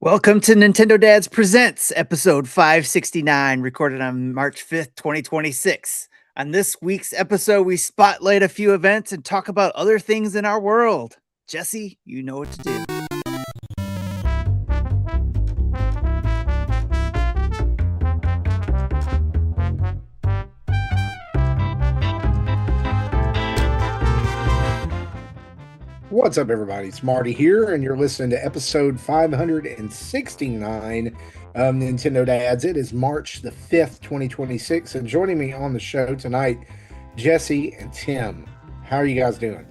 Welcome to Nintendo Dads Presents, episode 569, recorded on March 5th, 2026. On this week's episode, we spotlight a few events and talk about other things in our world. Jesse, you know what to do. What's up, everybody? It's Marty here, and you're listening to episode 569 of Nintendo Dads. It is March the 5th, 2026, and joining me on the show tonight, Jesse and Tim. How are you guys doing?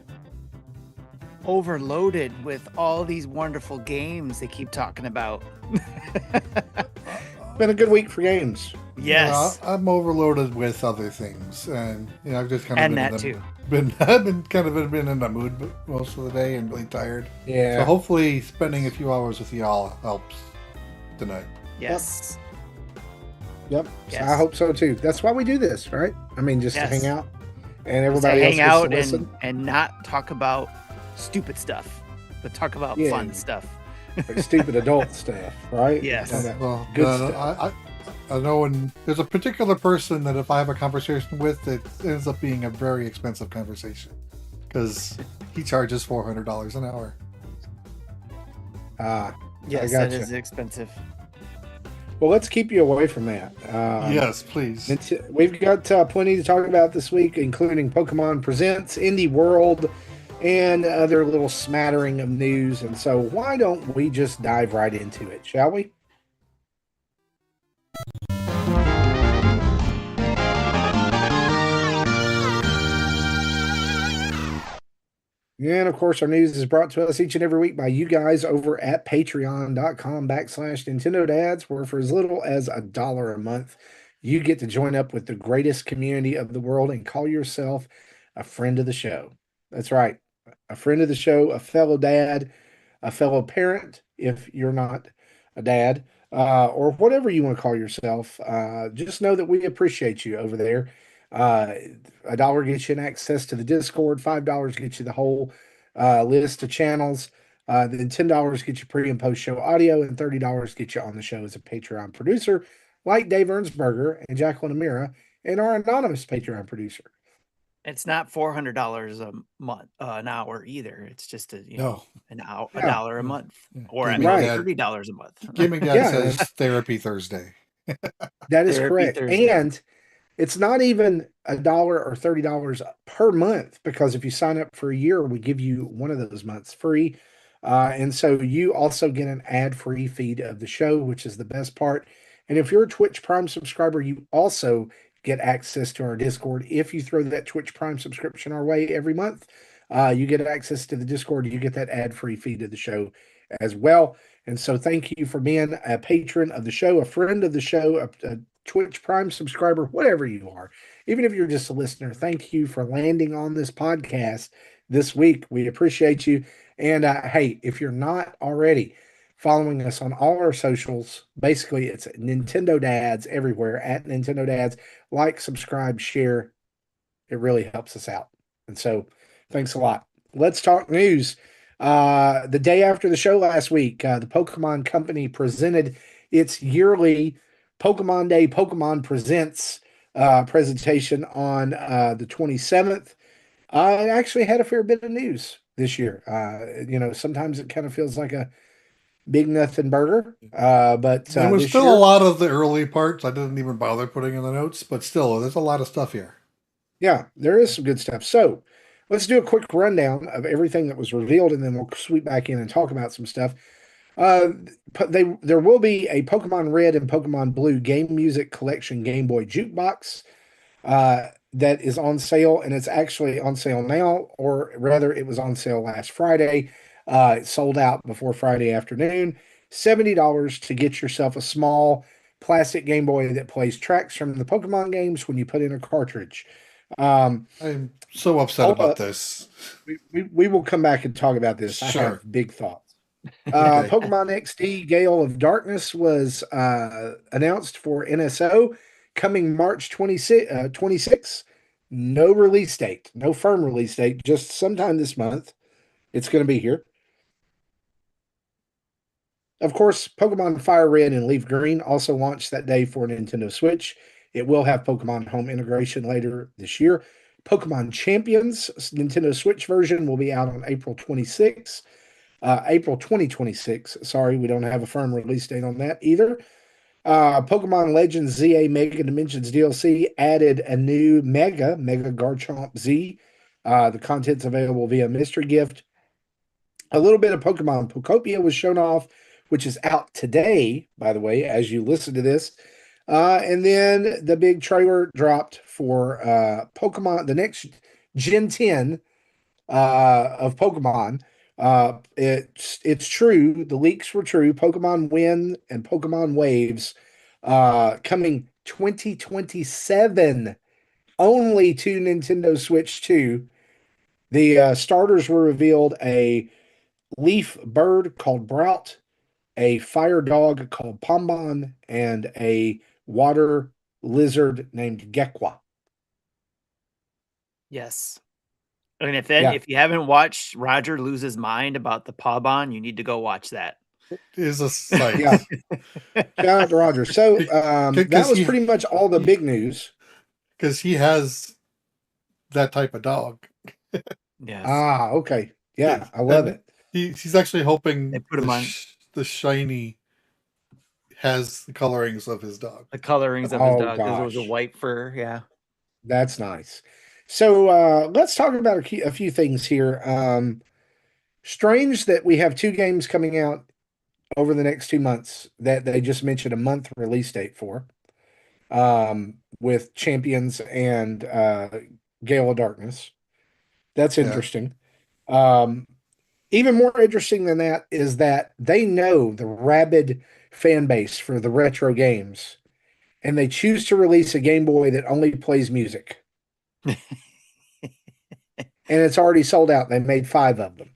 Overloaded with all these wonderful games they keep talking about. Been a good week for games. Yes. I'm overloaded with other things, and I've just kind of And that too. I've been kind of been in the mood most of the day and really tired. Yeah. So hopefully, spending a few hours with y'all helps tonight. Yes. Yep. Yes. So I hope so too. That's why we do this, right? I mean, just Yes. to hang out, and To everybody else hang gets out to listen. and not talk about stupid stuff, but talk about Yeah. fun stuff. Like stupid adult stuff, right? Yes. All that Well, good stuff. I know when there's a particular person that if I have a conversation with, it ends up being a very expensive conversation because he charges $400 an hour. Yes, I that gotcha. is expensive. Well, let's keep you away from that. Yes, please. We've got plenty to talk about this week, including Pokemon Presents, Indie World, and other little smattering of news. And so why don't we just dive right into it, shall we? And of course, our news is brought to us each and every week by you guys over at patreon.com/Nintendo Dads, where for as little as $1 a month, you get to join up with the greatest community of the world and call yourself a friend of the show. That's right. A friend of the show, a fellow dad, a fellow parent, if you're not a dad, or whatever you want to call yourself. Just know that we appreciate you over there. $1 gets you access to the Discord, $5 gets you the whole list of channels, then $10 gets you pre and post show audio, and $30 gets you on the show as a Patreon producer, like Dave Ernsberger and Jacqueline Amira, and our anonymous Patreon producer. It's not $400 a month, an hour either. It's just a No. a dollar a month, or Give I me mean that. $30 a month. Gaming Dad Yeah. says Therapy Thursday. That is Therapy correct. Thursday. And it's not even $1 or $30 per month, because if you sign up for a year, we give you one of those months free. And so you also get an ad-free feed of the show, which is the best part. And if you're a Twitch Prime subscriber, you also get access to our Discord. If you throw that Twitch Prime subscription our way every month, you get access to the Discord. You get that ad-free feed of the show as well. And so thank you for being a patron of the show, a friend of the show, a Twitch Prime subscriber, whatever you are. Even if you're just a listener, thank you for landing on this podcast this week. We appreciate you. And hey, if you're not already following us on all our socials, basically it's Nintendo Dads everywhere, at Nintendo Dads. Like, subscribe, share. It really helps us out. And so thanks a lot. Let's talk news. The day after the show last week, the Pokemon Company presented its yearly Pokemon Day Pokemon Presents presentation on the 27th. It actually had a fair bit of news this year. Sometimes it kind of feels like a big nothing burger, but There was this still year, a lot of the early parts I didn't even bother putting in the notes, but still, there's a lot of stuff here. yeah, there is some good stuff. So let's do a quick rundown of everything that was revealed, and then we'll sweep back in and talk about some stuff. There will be a Pokemon Red and Pokemon Blue Game Music Collection Game Boy Jukebox that is on sale, and it's actually on sale now, or rather, it was on sale last Friday. It sold out before Friday afternoon. $70 to get yourself a small plastic Game Boy that plays tracks from the Pokemon games when you put in a cartridge. I'm so upset Hold about up. this. We will come back and talk about this. I Sure. have big thoughts. Okay. Pokemon XD Gale of Darkness was announced for NSO coming March 26. No release date, no firm release date, just sometime this month. It's going to be here. Of course, Pokemon Fire Red and Leaf Green also launched that day for Nintendo Switch. It will have Pokemon Home integration later this year. Pokemon Champions Nintendo Switch version will be out on April 26th. April 2026. Sorry, we don't have a firm release date on that either. Pokemon Legends ZA Mega Dimensions DLC added a new Mega Garchomp Z. The content's available via mystery gift. A little bit of Pokemon Pokopia was shown off, which is out today, by the way, as you listen to this. And then the big trailer dropped for Pokemon, the next Gen 10 of Pokemon. It's true. The leaks were true. Pokemon Win and Pokemon Waves coming 2027 only to Nintendo Switch 2. The starters were revealed: a leaf bird called Brout, a fire dog called Pombon, and a water lizard named Gekwa. Yes. And Yeah. if you haven't watched Roger lose his mind about the Pawbon, you need to go watch that. Is a sight. Yeah. Shout out to Roger. So that was he- pretty much all the big news. Because he has that type of dog. Yes. Ah, okay. Yeah, I love And it. He's actually hoping They put him on the shiny has the colorings of his dog. the colorings of his Oh, dog. Because it was a gosh. white fur. Yeah. That's nice. So let's talk about a few things here. Strange that we have two games coming out over the next 2 months that they just mentioned a month release date for, with Champions and Gale of Darkness. That's Yeah. interesting. Even more interesting than that is that they know the rabid fan base for the retro games, and they choose to release a Game Boy that only plays music. And it's already sold out. They made 5 of them.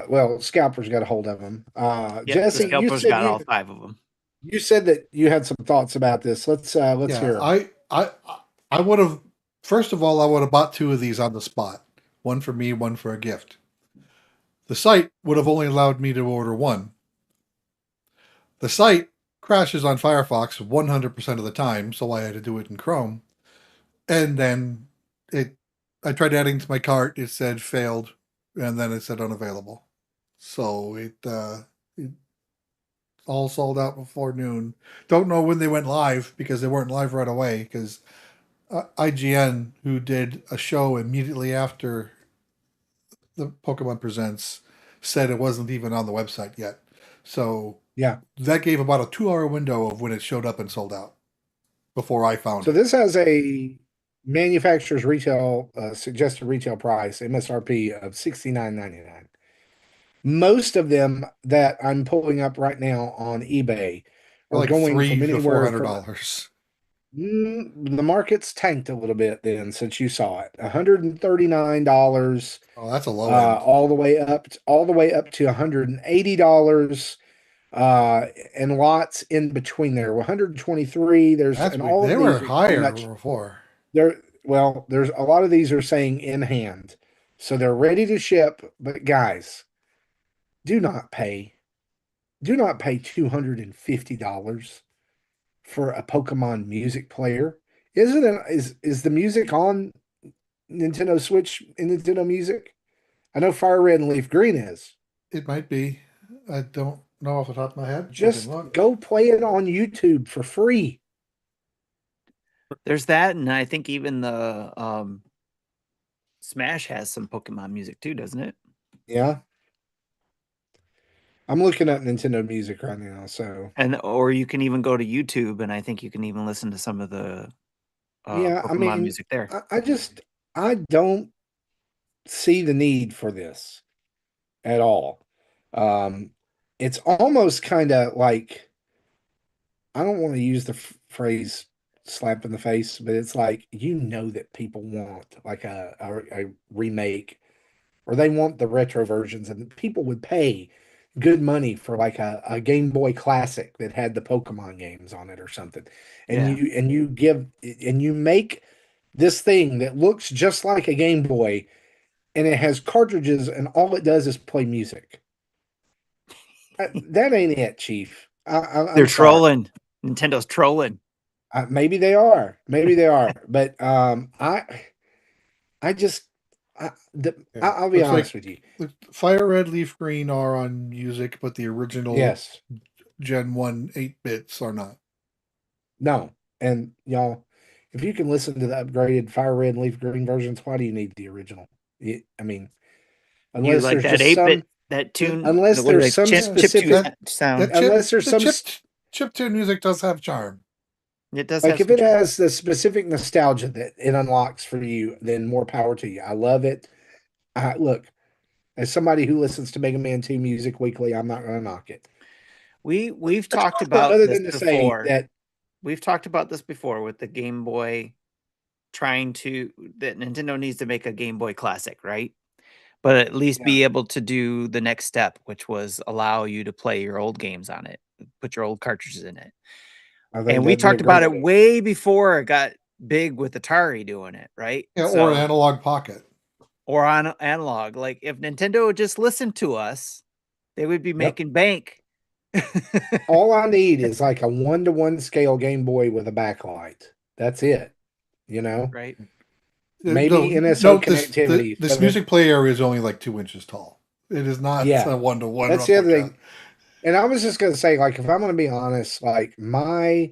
Well, Scalper's got a hold of them. Yep, Jesse, the scalper's got all 5 of them. you said that you had some thoughts about this. Let's hear 'em. I would have, first of all, I would have bought 2 of these on the spot. One for me, one for a gift. The site would have only allowed me to order 1. The site crashes on Firefox 100% of the time, so I had to do it in Chrome. And then I tried adding to my cart, it said failed, and then it said unavailable. So it all sold out before noon. Don't know when they went live, because they weren't live right away, because IGN, who did a show immediately after the Pokemon Presents, said it wasn't even on the website yet. So Yeah. that gave about a 2-hour window of when it showed up and sold out before I found So it. this has a manufacturer's retail suggested retail price MSRP of $69.99. Most of them that I'm pulling up right now on eBay For are like going $300 from to anywhere from $400. the market's tanked a little bit then since you saw it. $139 Oh, that's a low end. all the way up to $180 and lots in between there. 123 there's That's and weird. all They of were these are pretty higher much before. there's a lot of these are saying in hand. So they're ready to ship, but guys, do not pay $250 for a Pokemon music player. Is the music on Nintendo Switch in Nintendo Music? I know Fire Red and Leaf Green is. It might be. I don't know off the top of my head. Just go play it on YouTube for free. There's that, and I think even the Smash has some Pokemon music too, doesn't it? Yeah. I'm looking at Nintendo Music right now, so And or you can even go to YouTube, and I think you can even listen to some of the yeah, I Pokemon mean, music there. I don't see the need for this at all. It's almost kind of like, I don't want to use the phrase slap in the face, but it's like, that people want like a remake, or they want the retro versions, and people would pay good money for like a Game Boy Classic that had the Pokemon games on it or something. And Yeah. you make this thing that looks just like a Game Boy, and it has cartridges, and all it does is play music. That ain't it, Chief. They're I'm sorry. trolling. Nintendo's trolling. Maybe they are. Maybe they are. But I just, Yeah. I'll be Looks like honest with you. FireRed, Leaf Green are on music, but the original Yes. Gen 1 8-bits are not. No. And y'all, if you can listen to the upgraded Fire Red and Leaf Green versions, why do you need the original? I mean, You unless like there's that just 8-bit, some, that tune, unless what are there's they, some Yeah, chip tune specific, sound. unless there's some, chip tune music does have charm. It does have like if some it charm. has the specific nostalgia that it unlocks for you, then more power to you. I love it. Look, as somebody who listens to Mega Man 2 music weekly, I'm not going to knock it. We've But talked also, about other this than to say before. that, We've talked about this before with the Game Boy that Nintendo needs to make a Game Boy Classic, right? But at least yeah, be able to do the next step, which was allow you to play your old games on it, put your old cartridges in it. I think And we that'd be a talked about great it thing. way before it got big with Atari doing it, right? Yeah, or an analog pocket. Or on analog. Like if Nintendo would just listen to us, they would be Yep. making bank. All I need is like a 1-to-1 scale Game Boy with a backlight. That's it. You know, Right? maybe NSO Note connectivity. this music player area is only like 2 inches tall. It is not Yeah, a 1-to-1 that's the other replica. thing. And I was just gonna say, like, if I'm gonna be honest, like my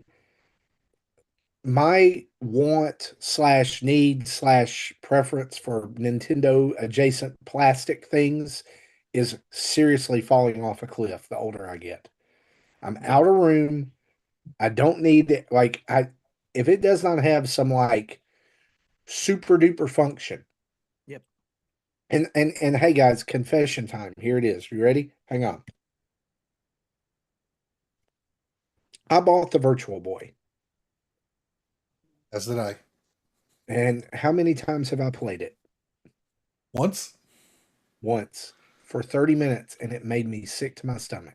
want slash need slash preference for Nintendo adjacent plastic things is seriously falling off a cliff the older I get. I'm out of room. I don't need it. Like, if it does not have some like super duper function. Yep. And hey guys, confession time. Here it is. You ready? Hang on. I bought the Virtual Boy. As did I. And how many times have I played it? Once? Once for 30 minutes, and it made me sick to my stomach.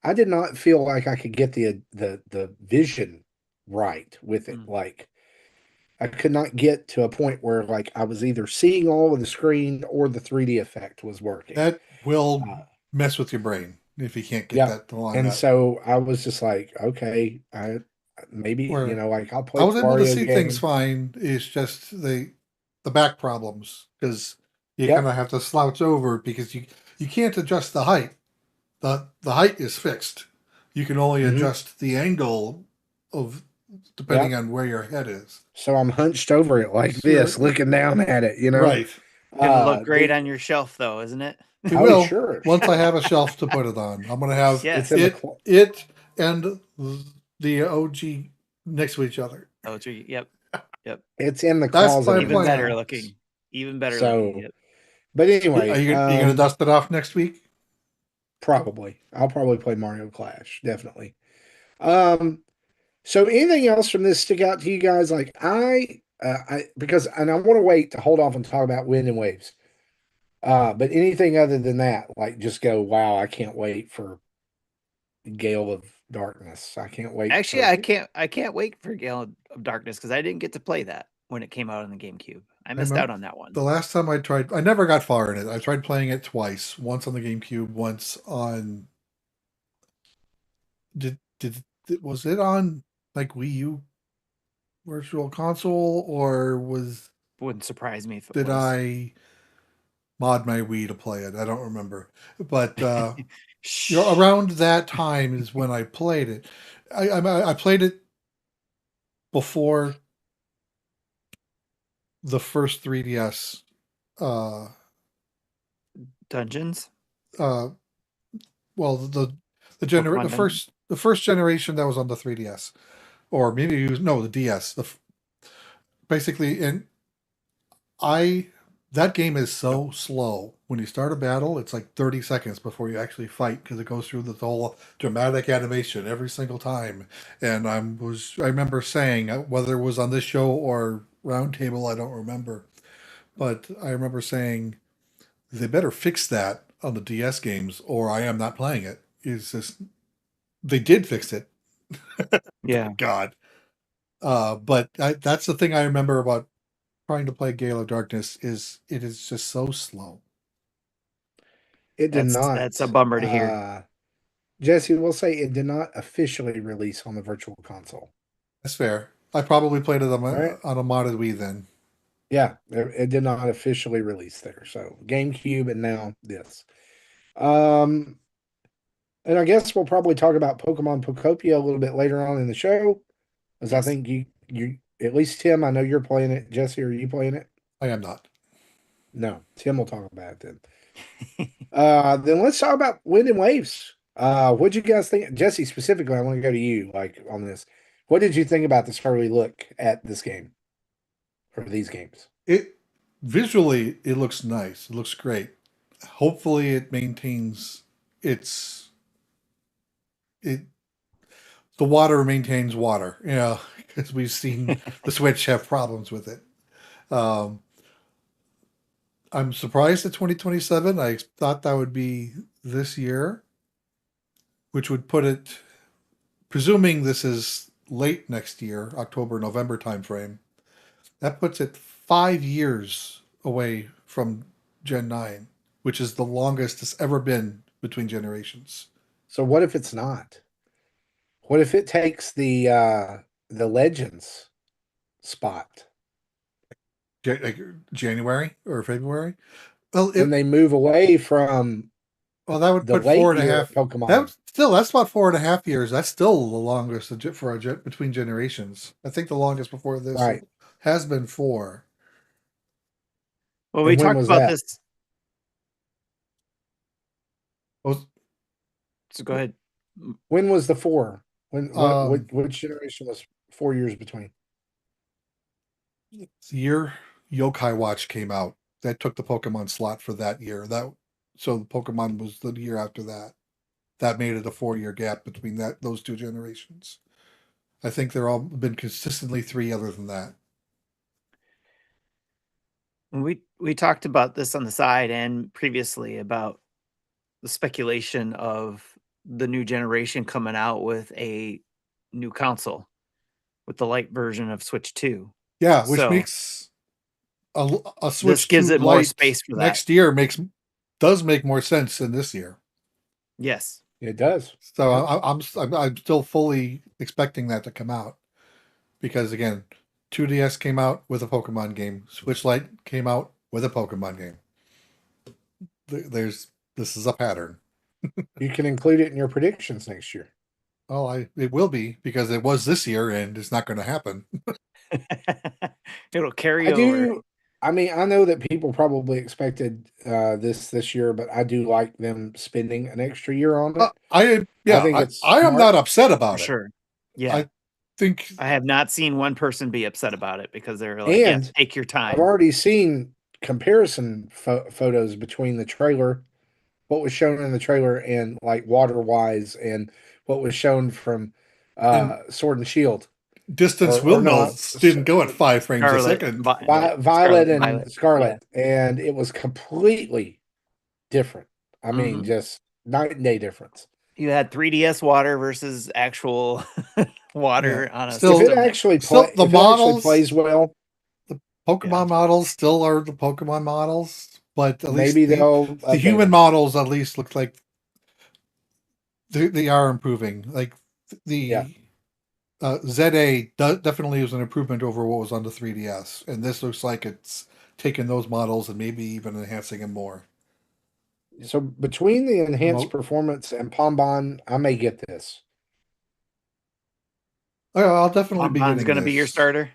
I did not feel like I could get the vision right with it. Like I could not get to a point where like I was either seeing all of the screen or the 3D effect was working. That will mess with your brain if you can't get that to line and up. so I was just like, okay, maybe Where like I'll play I was able to Wario see game. things fine. It's just the back problems because you Yep. kind of have to slouch over because you can't adjust the height. The height is fixed. You can only adjust the angle of depending on where your head is. So I'm hunched over it like this, looking down at it, you know. Right. It'll look great on your shelf though, isn't it? It will. Sure. Once I have a shelf to put it on. I'm going to have Yes. it and the OG next to each other. OG, yep. Yep. It's in the That's closet. my Even plan. better looking. Even better looking. Yep. But anyway, Are you going to dust it off next week? Probably. I'll probably play Mario Clash, definitely. So anything else from this stick out to you guys? Like because I want to wait to hold off and talk about Wind and Waves. But anything other than that, like just go, wow, I can't wait for Gale of Darkness. I can't wait. Actually, I can't wait for Gale of Darkness because I didn't get to play that when it came out on the GameCube. I missed out on that one. The last time I tried, I never got far in it. I tried playing it twice. Once on the GameCube, once on. Was it on like Wii U Virtual Console or wouldn't surprise me if it did was. I mod my Wii to play it? I don't remember, but around that time is when I played it. I played it before the first 3DS Dungeons. Well, the first generation that was on the 3DS, or maybe the DS. Basically, and that game is so slow. When you start a battle, it's like 30 seconds before you actually fight because it goes through the whole dramatic animation every single time. And I remember saying, whether it was on this show or Roundtable, I don't remember, but I remember saying they better fix that on the DS games, or I am not playing it. It's just they did fix it. Yeah. God. But that's the thing I remember about trying to play Gale of Darkness is it is just so slow. It did That's a not. bummer to hear. Jesse, we'll say it did not officially release on the Virtual Console. That's fair. I probably played it on All right. a modded Wii then. Yeah, it did not officially release there. So GameCube and now this. Um, and I guess we'll probably talk about Pokemon Pokopia a little bit later on in the show, as I Yes. think you at least Tim, I know you're playing it. Jesse, are you playing it? I am not. No, Tim will talk about it then. Then let's talk about Wind and Waves. What'd you guys think? Jesse, specifically, I want to go to you, like on this. What did you think about this early look at this game or these games? It visually it looks nice. It looks great. Hopefully it maintains its it the water maintains water, you know, because we've seen the Switch have problems with it. Um, I'm surprised at 2027. I thought that would be this year, which would put it, presuming this is late next year, October, November timeframe, that puts it 5 years away from Gen 9, which is the longest it's ever been between generations. So what if it's not? What if it takes the Legends spot Like January or February? Well, and they move away from well, that would the put four late and a year half. Pokemon? That's about 4.5 years. That's still the longest for between generations. I think the longest before this Right. has been 4. Well, we And when talked was about that? this. Well, So go ahead. When was the 4? When um, which generation was 4 years between? the year Yokai Watch came out, that took the Pokemon slot for that year. So Pokemon was the year after that. That made it a 4-year gap between those two generations. I think they're all been consistently 3 other than that. We talked about this on the side and previously about the speculation of the new generation coming out with a new console with the light version of Switch 2. Yeah, which So makes a this Switch gives 2 it more Lite space for that. next year does make more sense than this year. Yes. It does. So Yep. I'm still fully expecting that to come out because again, 2DS came out with a Pokemon game. Switch Lite came out with a Pokemon game. This is a pattern. You can include it in your predictions next year. Well, it will be because it was this year and it's not going to happen. It'll carry I over. do. I mean, I know that people probably expected this year, but I do like them spending an extra year on it. I think it's I am smart. not upset For about it. sure. Yeah. I think I have not seen one person be upset about it because they're like, And yeah, take your I've time. already seen comparison photos between the trailer, what was shown in the trailer, and like water wise, and what was shown from Sword and Shield. distance Or windmills didn't go at 5 frames a Scarlet, second. Violet and Violet. Scarlet, and it was completely different. I mean, Mhm. just night and day difference. You had 3DS water versus actual water on a Still- If it system. actually still, the if it actually models- plays well, Pokemon models still are the Pokemon models, but at maybe least they'll the human them. models at least look like they are improving. Like Yeah. ZA definitely was an improvement over what was on the 3DS, and this looks like it's taking those models and maybe even enhancing them more. So between the enhanced Well- performance and Pombon, I may get this. Oh, yeah, I'll definitely be Bonbon's getting going to be your this. starter.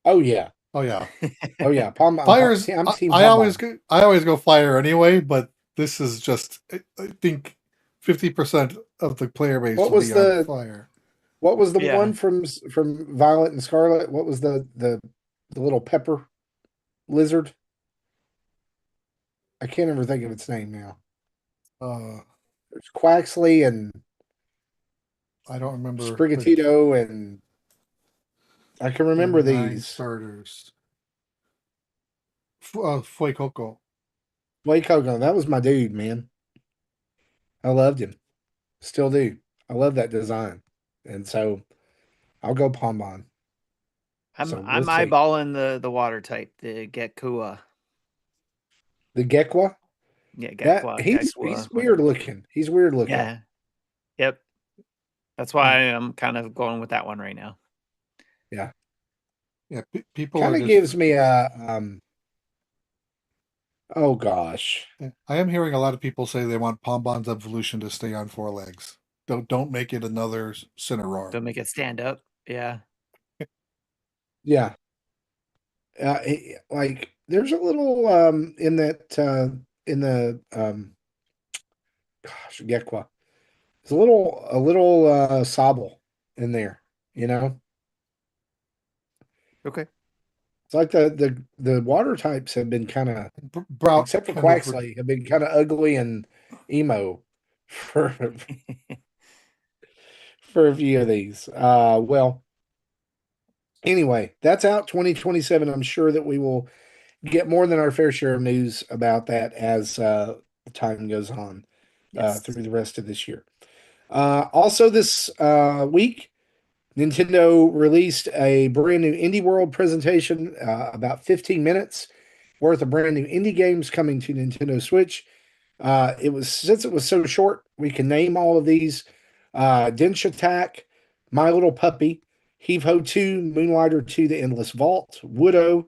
Oh yeah, Oh yeah, oh yeah. Pombon. Fire's. I'm team I always Pombon. I always go Fire anyway, but this is just I think 50% of the player base What will was be on the- Fire. What was the Yeah. one from Violet and Scarlet? What was the little pepper lizard? I can't ever think of its name now. There's Quaxley and I don't remember. Sprigatito, and I can remember There are 9 these. starters. Fuecoco. Blake Hogan, that was my dude, man. I loved him. Still do. I love that design. And so I'll go Pombon. I'm So I'm we'll see. eyeballing the water type, the Gekua. The Gekwa? Yeah, That Gekwa, he's Gekwa, weird whatever. looking. He's weird looking. Yeah. Yep. That's Hmm. why I'm kind of going with that one right now. Yeah. Yeah, people Kind are of just. gives me a oh gosh. I am hearing a lot of people say they want Pombon's evolution to stay on 4 legs. Don't make it another Cineroar. Don't make it stand up. Yeah. Yeah. Like there's a little in that in the gosh, Gekwa. There's a little Sobble in there, you know? Okay. It's like the water types have been kind of, Brout except for kind of. Quaxley, have been kind of ugly and emo for for a few of these. Well, anyway, that's out 2027. I'm sure that we will get more than our fair share of news about that as time goes on Yes. through the rest of this year. Also, this week, Nintendo released a brand new Indie World presentation, about 15 minutes worth of brand new indie games coming to Nintendo Switch. It was since it was so short, we can name all of these: Dench Attack, My Little Puppy, Heave Ho 2, Moonlighter 2, The Endless Vault, Woodo,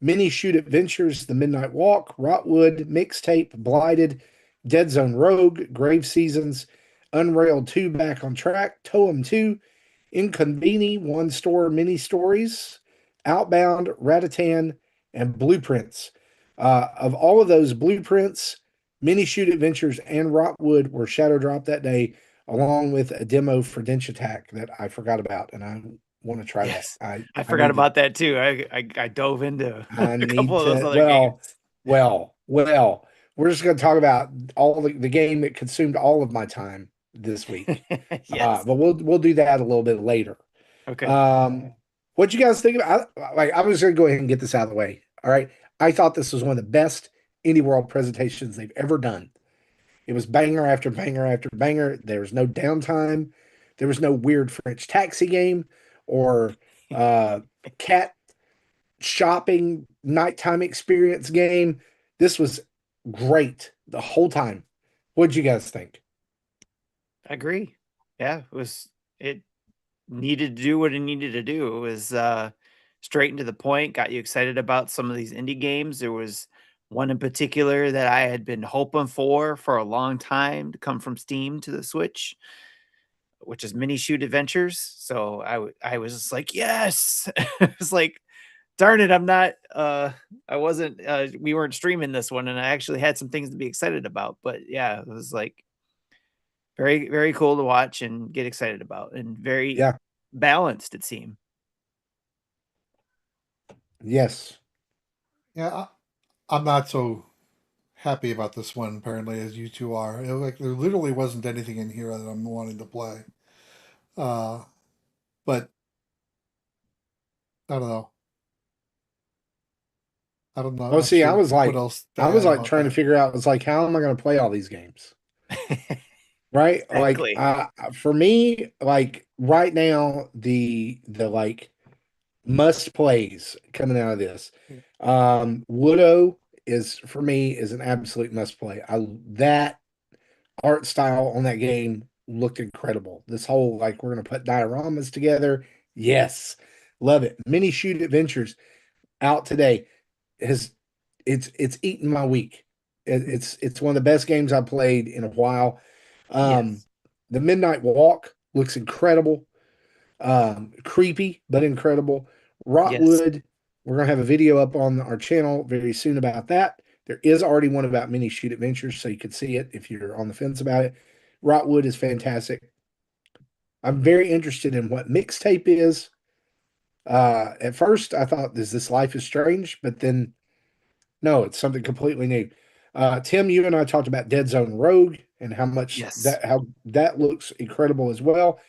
Minishoot Adventures, The Midnight Walk, Rotwood, Mixtape, Blighted, Dead Zone Rogue, Grave Seasons, Unrailed 2 Back on Track, Toem 2, Inconveni One Store Mini Stories, Outbound, Ratatan, and Blueprints. Of all of those, Blueprints, Minishoot Adventures, and Rotwood were shadow dropped that day, along with a demo for Dench Attack that I forgot about, and I want to try that. Yes. I I I forgot need to about that too. I dove into I a couple need of those to. other games. Well. We're just going to talk about all the game that consumed all of my time this week. Yes. But we'll do that a little bit later. Okay. What you guys think about? I'm just going to go ahead and get this out of the way. All right. I thought this was one of the best Indie World presentations they've ever done. It was banger after banger after banger. There was no downtime. There was no weird French taxi game or cat shopping nighttime experience game. This was great the whole time. What'd you guys think? I agree. Yeah, it needed to do what it needed to do. It was straight and to the point, got you excited about some of these indie games. There was one in particular that I had been hoping for a long time to come from Steam to the Switch, which is Minishoot Adventures. So I was just like, yes. It was like, darn it, I'm not I wasn't we weren't streaming this one and I actually had some things to be excited about. But yeah, it was like very, very cool to watch and get excited about and very Yeah. balanced, it seemed. Yes. Yeah, I'm not so happy about this one apparently as you two are. Like there literally wasn't anything in here that I'm wanting to play. Uh, but I don't know. I'm Oh, not see, sure what else to I was add like about trying to that. figure out. It's like, how am I going to play all these games? Right? Like, Exactly. for me, like right now, the like must plays coming out of this. Woodo is for me is an absolute must play. I that art style on that game looked incredible. This whole like we're gonna put dioramas together. Yes, love it. Mini Shoot Adventures out today has it's eaten my week. It's one of the best games I've played in a while. Um, Yes. the Midnight Walk looks incredible, creepy but incredible. Yes. Rotwood, we're gonna have a video up on our channel very soon about that. There is already one about Mini Shoot Adventures, so you can see it if you're on the fence about it. Rotwood is fantastic. I'm very interested in what mixtape is. At first, I thought, "Is this Life is Strange?" But then, no, it's something completely new. Tim, you and I talked about Dead Zone Rogue and Yes. how that looks incredible as well.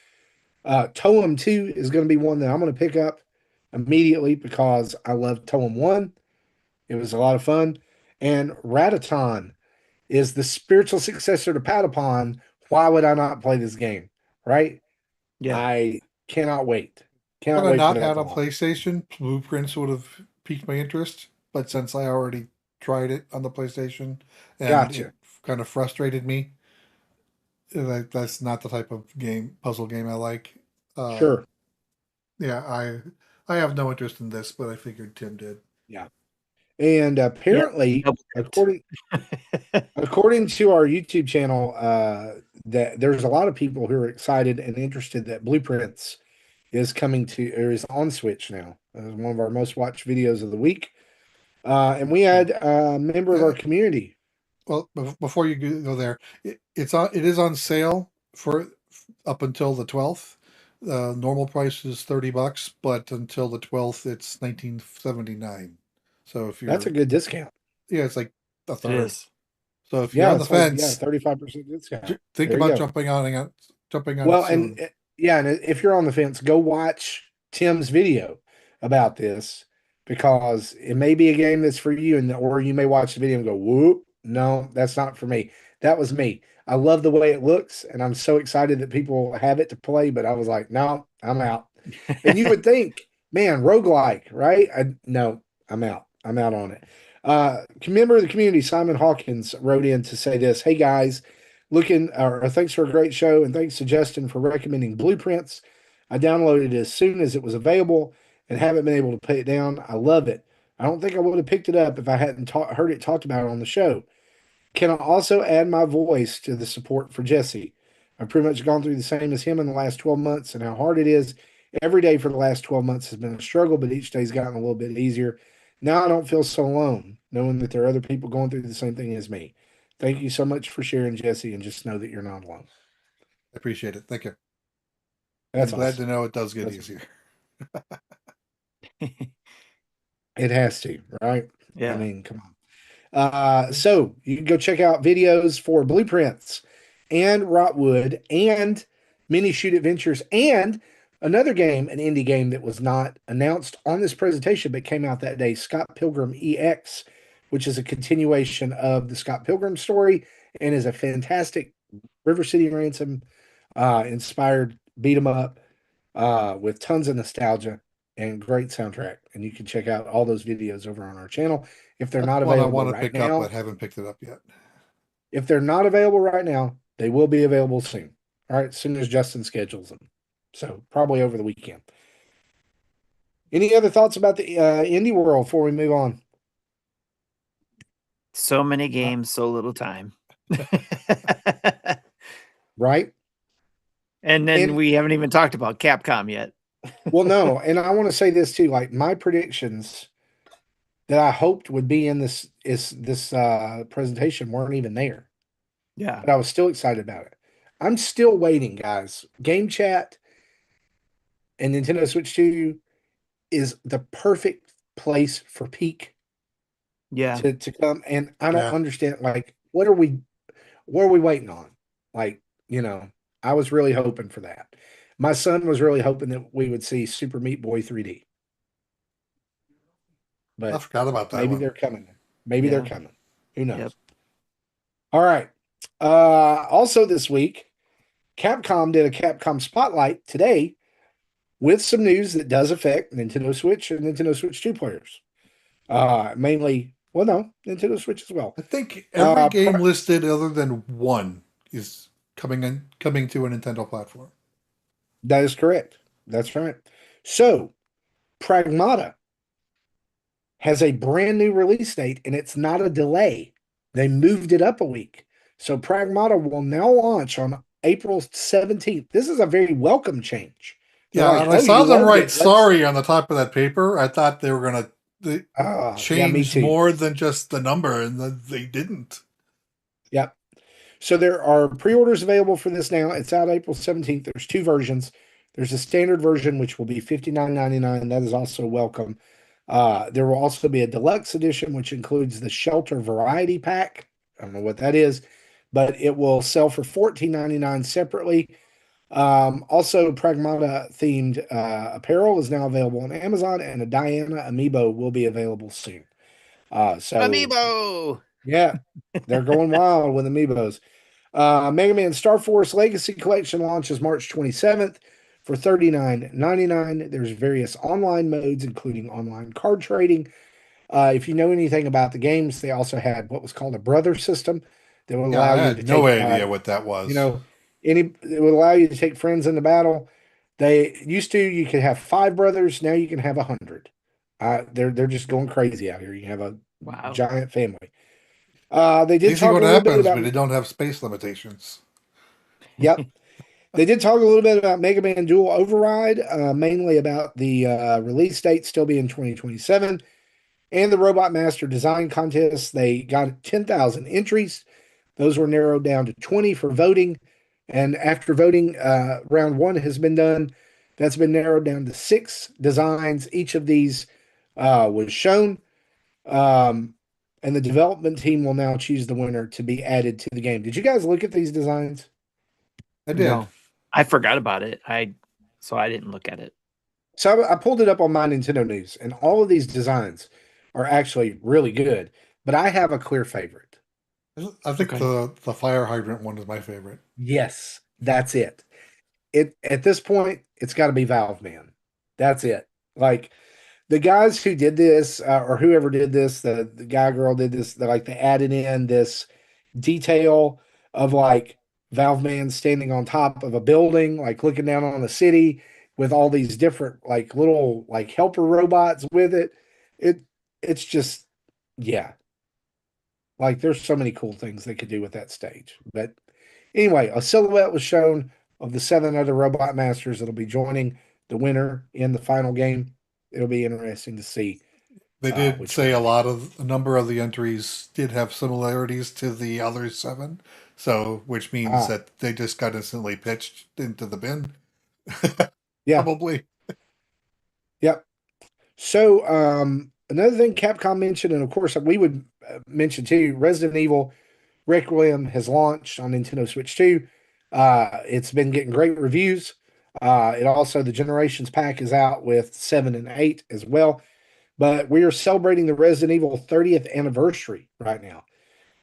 Toem 2 is going to be one that I'm going to pick up immediately because I love Toem 1. It was a lot of fun. And Rataton is the spiritual successor to Patapon. Why would I not play this game? Right? Yeah. I cannot wait. Had Cannot I wait for not that had to a launch. PlayStation, Blueprints would have piqued my interest. But since I already tried it on the PlayStation, and it Gotcha. kind of frustrated me. That's not the type of puzzle game I like. Uh, Sure. yeah, I have no interest in this, but I figured Tim did. Yeah. And Yeah, apparently, double dipped. according to our YouTube channel, that there's a lot of people who are excited and interested that Blueprints is coming to or is on Switch now. It's one of our most watched videos of the week. And we had a member of our Uh, community. well, before you go there, it is on sale for up until the 12th. Normal price is $30, but until the 12th, it's 1979. So if That's a you're good discount. yeah, it's like a It third. is. So if you're Yeah, on the it's like, yeah, fence, 35% discount. think There you about go. jumping on it Well, and soon. yeah, and if you're on the fence, go watch Tim's video about this because it may be a game that's for you, and or you may watch the video and go, "Whoop, no, that's not for me." That was me. I love the way it looks, and I'm so excited that people have it to play. But I was like, "No, I'm out." And you would think, man, roguelike, right? No, I'm out. I'm out on it. Member of the community, Simon Hawkins, wrote in to say this. Hey guys, thanks for a great show, and thanks to Justin for recommending Blueprints. I downloaded it as soon as it was available and haven't been able to put it down. I love it. I don't think I would have picked it up if I hadn't heard it talked about on the show. Can I also add my voice to the support for Jesse? I've pretty much gone through the same as him in the last 12 months, and how hard it is every day for the last 12 months has been a struggle, but each day's gotten a little bit easier. Now I don't feel so alone, knowing that there are other people going through the same thing as me. Thank you so much for sharing, Jesse, and just know that you're not alone. I appreciate it. Thank you. That's I'm glad awesome. to know it does get That's easier. It has to, right? I Yeah. mean, come on. So you can go check out videos for Blueprints and Rotwood and Minishoot Adventures and another game, an indie game that was not announced on this presentation but came out that day, Scott Pilgrim EX, which is a continuation of the Scott Pilgrim story and is a fantastic River City Ransom inspired beat 'em up with tons of nostalgia and great soundtrack. And you can check out all those videos over on our channel. If they're That's not one I available want to right pick up, now, but haven't picked it up yet. if they're not available right now, they will be available soon. All right, as soon as Justin schedules them. So probably over the weekend. Any other thoughts about the indie world before we move on? So many games, so little time. Right? And then And we haven't even talked about Capcom yet. well, no, and I want to say this too. Like my predictions that I hoped would be in this presentation weren't even there. Yeah. But I was still excited about it. I'm still waiting, guys. Game chat and Nintendo Switch 2 is the perfect place for peak Yeah. to come. And I don't Yeah. understand, like, what are we waiting on? Like, I was really hoping for that. My son was really hoping that we would see Super Meat Boy 3D. I But forgot about that maybe one. they're coming. Maybe they're Yeah. coming. Who knows? Yep. All right. Also this week, Capcom did a Capcom Spotlight today with some news that does affect Nintendo Switch and Nintendo Switch 2 players. Mainly, well, no, Nintendo Switch as well. I think every game Pri- listed other than one is coming to a Nintendo platform. that is correct. That's right. So, Pragmata has a brand new release date, and it's not a delay. They moved it up a week. So, Pragmata will now launch on April 17th. This is a very welcome change. They're Yeah, like, and I oh, saw you them loved write it. sorry on the top of that paper. I thought they were going to Yeah, me change too. more than just the number, and they didn't. Yep. So there are pre-orders available for this now. It's out April 17th. There's two versions. There's a standard version, which will be $59.99. That is also welcome. There will also be a deluxe edition, which includes the Shelter Variety Pack. I don't know what that is, but it will sell for $14.99 separately. Also, Pragmata themed apparel is now available on Amazon, and a Diana amiibo will be available soon. Amiibo. Yeah, they're going wild with amiibos. Mega Man Star Force Legacy Collection launches March 27th for $39.99. There's various online modes, including online card trading, If you know anything about the games, they also had what was called a brother system that would Yeah, allow I you to had no take, idea what that you was. know, it would allow you to take friends into battle. They used to, you could have 5 brothers. Now you can have 100. They're just going crazy out here. You have a Wow. giant family. They They did see talk a what little bit happens about, when they don't have space limitations. yep. They did talk a little bit about Mega Man Dual Override, mainly about the release date still being 2027 and the Robot Master Design Contest. They got 10,000 entries. Those were narrowed down to 20 for voting. And after voting, round one has been done. That's been narrowed down to 6 designs. Each of these was shown. Um, and the development team will now choose the winner to be added to the game. Did you guys look at these designs? I did. No, I forgot about it. So I didn't look at it. So I pulled it up on my Nintendo News, and all of these designs are actually really good. But I have a clear favorite. I think Okay. the fire hydrant one is my favorite. Yes, that's it. It at this point, it's got to be Valve Man. That's it. Like the guys who did this, or whoever did this, the guy girl did this. They added in this detail of like Valve Man standing on top of a building, like looking down on the city with all these different like little like helper robots with it. It it's just yeah, like there's so many cool things they could do with that stage. But anyway, a silhouette was shown of the 7 other robot masters that'll be joining the winner in the final game. It'll be interesting to see They did which one say it is. a number of the entries did have similarities to the other 7, so which means Ah, that they just got instantly pitched into the bin. yeah, Probably. yep. So another thing Capcom mentioned, and of course we would mention too, Resident Evil Requiem has launched on Nintendo Switch 2. It's been getting great reviews. It also the Generations pack is out with 7 and 8 as well. But we are celebrating the Resident Evil 30th anniversary right now.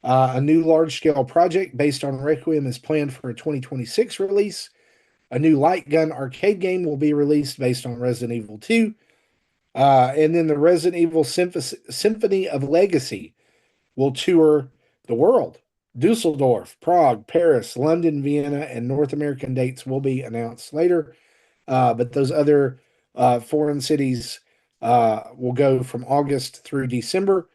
A new large scale project based on Requiem is planned for a 2026 release. A new light gun arcade game will be released based on Resident Evil 2. And then the Resident Evil Symphony of Legacy will tour the world. Dusseldorf, Prague, Paris, London, Vienna, and North American dates will be announced later. But those other foreign cities will go from August through December.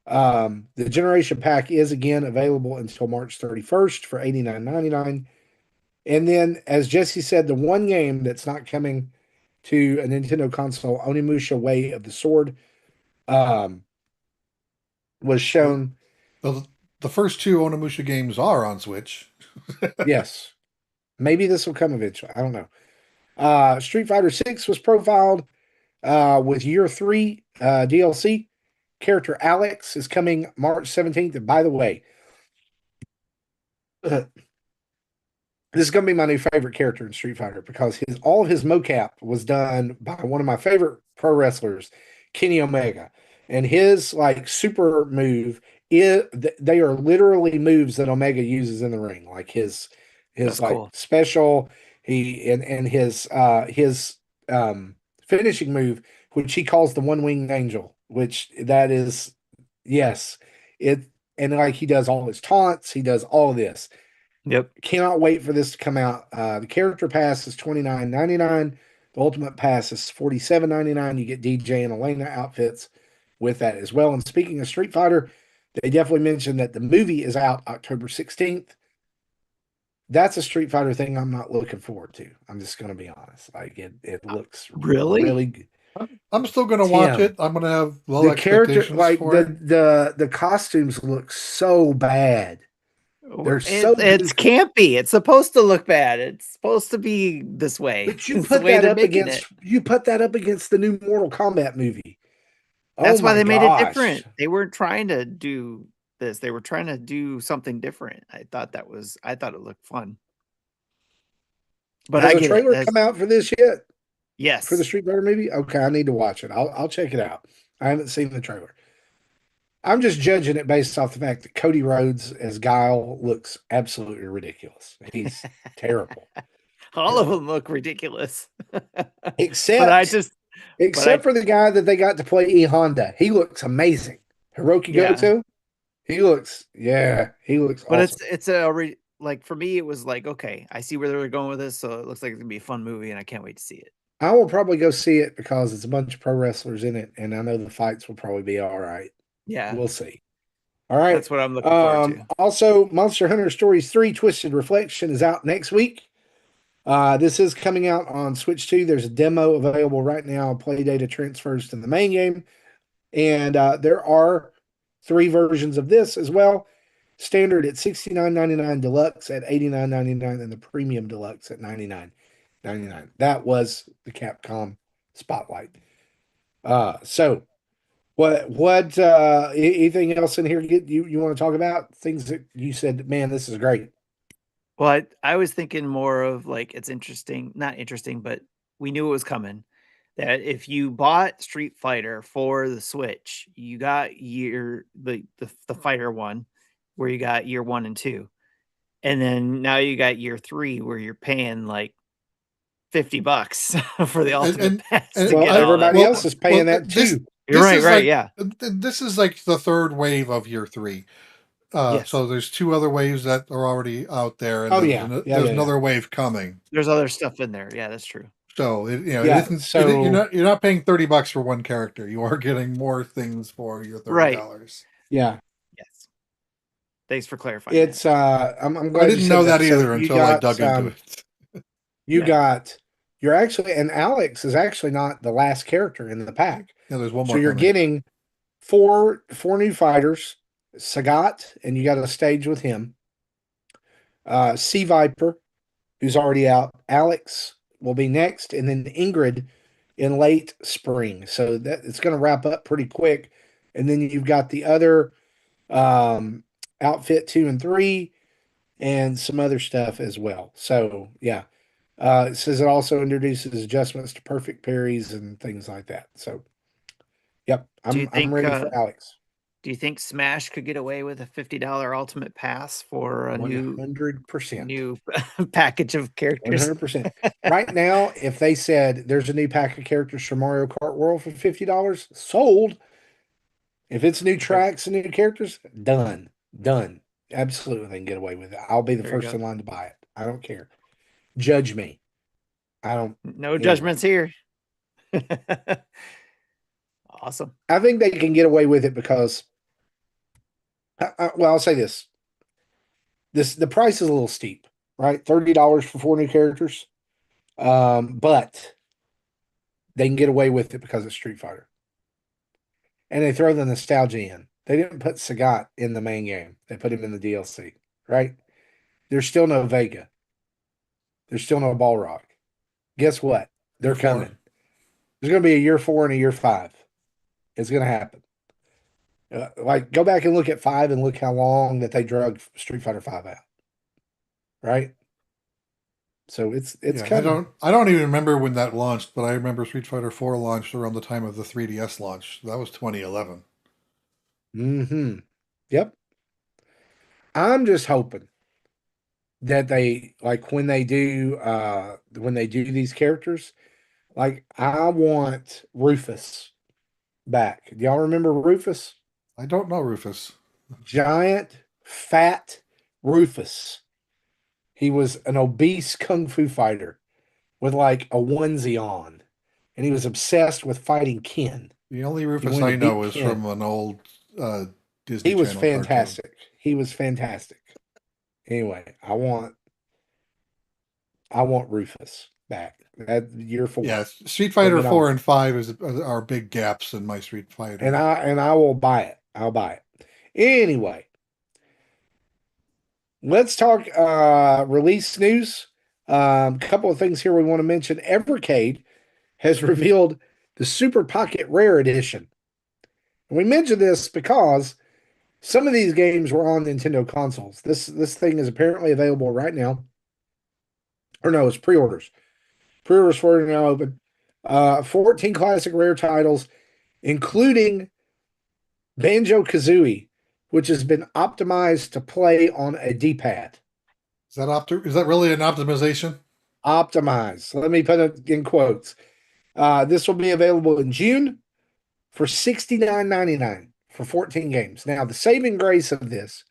The Generation Pack is again available until March 31st for $89.99. And then, as Jesse said, the one game that's not coming to a Nintendo console, Onimusha Way of the Sword, um, was shown. The, the first 2 Onimusha games are on Switch. Yes, maybe this will come eventually. I don't know. Street Fighter 6 was profiled with Year 3 DLC. Character Alex is coming March 17th. And by the way, this is going to be my new favorite character in Street Fighter because all of his mocap was done by one of my favorite pro wrestlers, Kenny Omega, and his like super move is they are literally moves that Omega uses in the ring, like his That's like cool. special and his finishing move, which he calls the one winged angel, which that is yes it and like he does all his taunts, he does all of this. Yep. Cannot wait for this to come out. The character pass is $29.99. The ultimate pass is $47.99. You get DJ and Elena outfits with that as well. And speaking of Street Fighter, they definitely mentioned that the movie is out October 16th. That's a Street Fighter thing I'm not looking forward to. I'm just going to be honest. Like it looks Really? really good. I'm still going to watch Tim, it. I'm going to have low the character, expectations like for it. the costumes look so bad. They're so It's goofy. campy. It's supposed to look bad. It's supposed to be this way. But you It's the put way that they're up making it. against the new Mortal Kombat movie. Oh That's why my they made it gosh. different. They weren't trying to do this. They were trying to do something different. I thought it looked fun. But Has I a get it. trailer come out for this yet? For the Yes. Street Fighter movie? Okay, I need to watch it. I'll check it out. I haven't seen the trailer. I'm just judging it based off the fact that Cody Rhodes as Guile looks absolutely ridiculous. He's terrible. All of Terrible. them look ridiculous. But I Except just Except for the guy that they got to play E Honda. He looks amazing. Hiroki Goto. He looks But awesome. like for me, it was like, okay, I see where they're going with this, so it looks like it's gonna be a fun movie, and I can't wait to see it. I will probably go see it because it's a bunch of pro wrestlers in it, and I know the fights will probably be all right. Yeah, We'll see. All right. that's what I'm looking forward to. Also, Monster Hunter Stories 3 Twisted Reflection is out next week. This is coming out on Switch 2. There's a demo available right now. Play data transfers to the main game. And there are 3 versions of this as well. Standard at $69.99, deluxe at $89.99, and the premium deluxe at $99.99. That was the Capcom Spotlight. So what anything else in here you want to talk about? Things that you said, man, this is great. Well, I was thinking more of like it's interesting, not interesting, but we knew it was coming. That if you bought Street Fighter for the Switch, you got the fighter one, where you got year 1 and 2. And then now you got year 3 where you're paying like $50 for the ultimate pass to well, get all that. everybody else is paying that too. You're right, yeah. This is like the third wave of year 3. Yes. So there's 2 other waves that are already out there, and there's another wave coming. There's other stuff in there. Yeah, that's true. So you're not paying $30 for one character. You are getting more things for your $30. Right. Yeah. Yes. Thanks for clarifying. It's I'm glad I didn't know that either until I dug into it. You're actually, and Alex is actually not the last character in the pack. Yeah, there's one more. So you're getting four new fighters. Sagat, and you got a stage with him. Sea Viper, who's already out. Alex will be next, and then Ingrid in late spring. So that it's going to wrap up pretty quick. And then you've got the other outfit 2 and 3, and some other stuff as well. So yeah, it says it also introduces adjustments to perfect parries and things like that. So, yep, I'm ready for Alex. Do you think Smash could get away with a $50 ultimate pass for a 100% new package of characters? 100%. Right now, if they said there's a new pack of characters for Mario Kart World for $50, sold. If it's new tracks and new characters, done. Absolutely, they can get away with it. I'll be the first in line to buy it. I don't care. Judge me. I don't. No judgments here. Awesome. I think they can get away with it because, well, I'll say this. The price is a little steep, right? $30 for 4 new characters. But they can get away with it because it's Street Fighter. And they throw the nostalgia in. They didn't put Sagat in the main game. They put him in the DLC, right? There's still no Vega. There's still no Balrog. Guess what? They're coming. There's going to be a year 4 and a year 5. It's going to happen. Go back and look at 5 and look how long that they drug Street Fighter 5 out. Right? So it's coming. I don't even remember when that launched, but I remember Street Fighter 4 launched around the time of the 3DS launch. That was 2011. Mm-hmm. Yep. I'm just hoping that they when they do these characters, I want Rufus back. Do y'all remember Rufus? I don't know Rufus. Giant, fat Rufus. He was an obese kung fu fighter with a onesie on, and he was obsessed with fighting Ken. The only Rufus I know is from an old Disney. He was fantastic. Cartoon. He was fantastic. Anyway, I want Rufus back. That year 4. Yeah, Street Fighter 4 and 5 are big gaps in my Street Fighter. And I will buy it. I'll buy it. Anyway, let's talk release news. A couple of things here we want to mention. Evercade has revealed the Super Pocket Rare Edition. And we mentioned this because some of these games were on Nintendo consoles. This thing is apparently available right now. Or no, it's pre-orders. Pre-orders for it are now open. 14 classic rare titles, including Banjo-Kazooie, which has been optimized to play on a D-pad. Is that really an optimization? Optimized. Let me put it in quotes. This will be available in June for $69.99 for 14 games. Now, the saving grace of this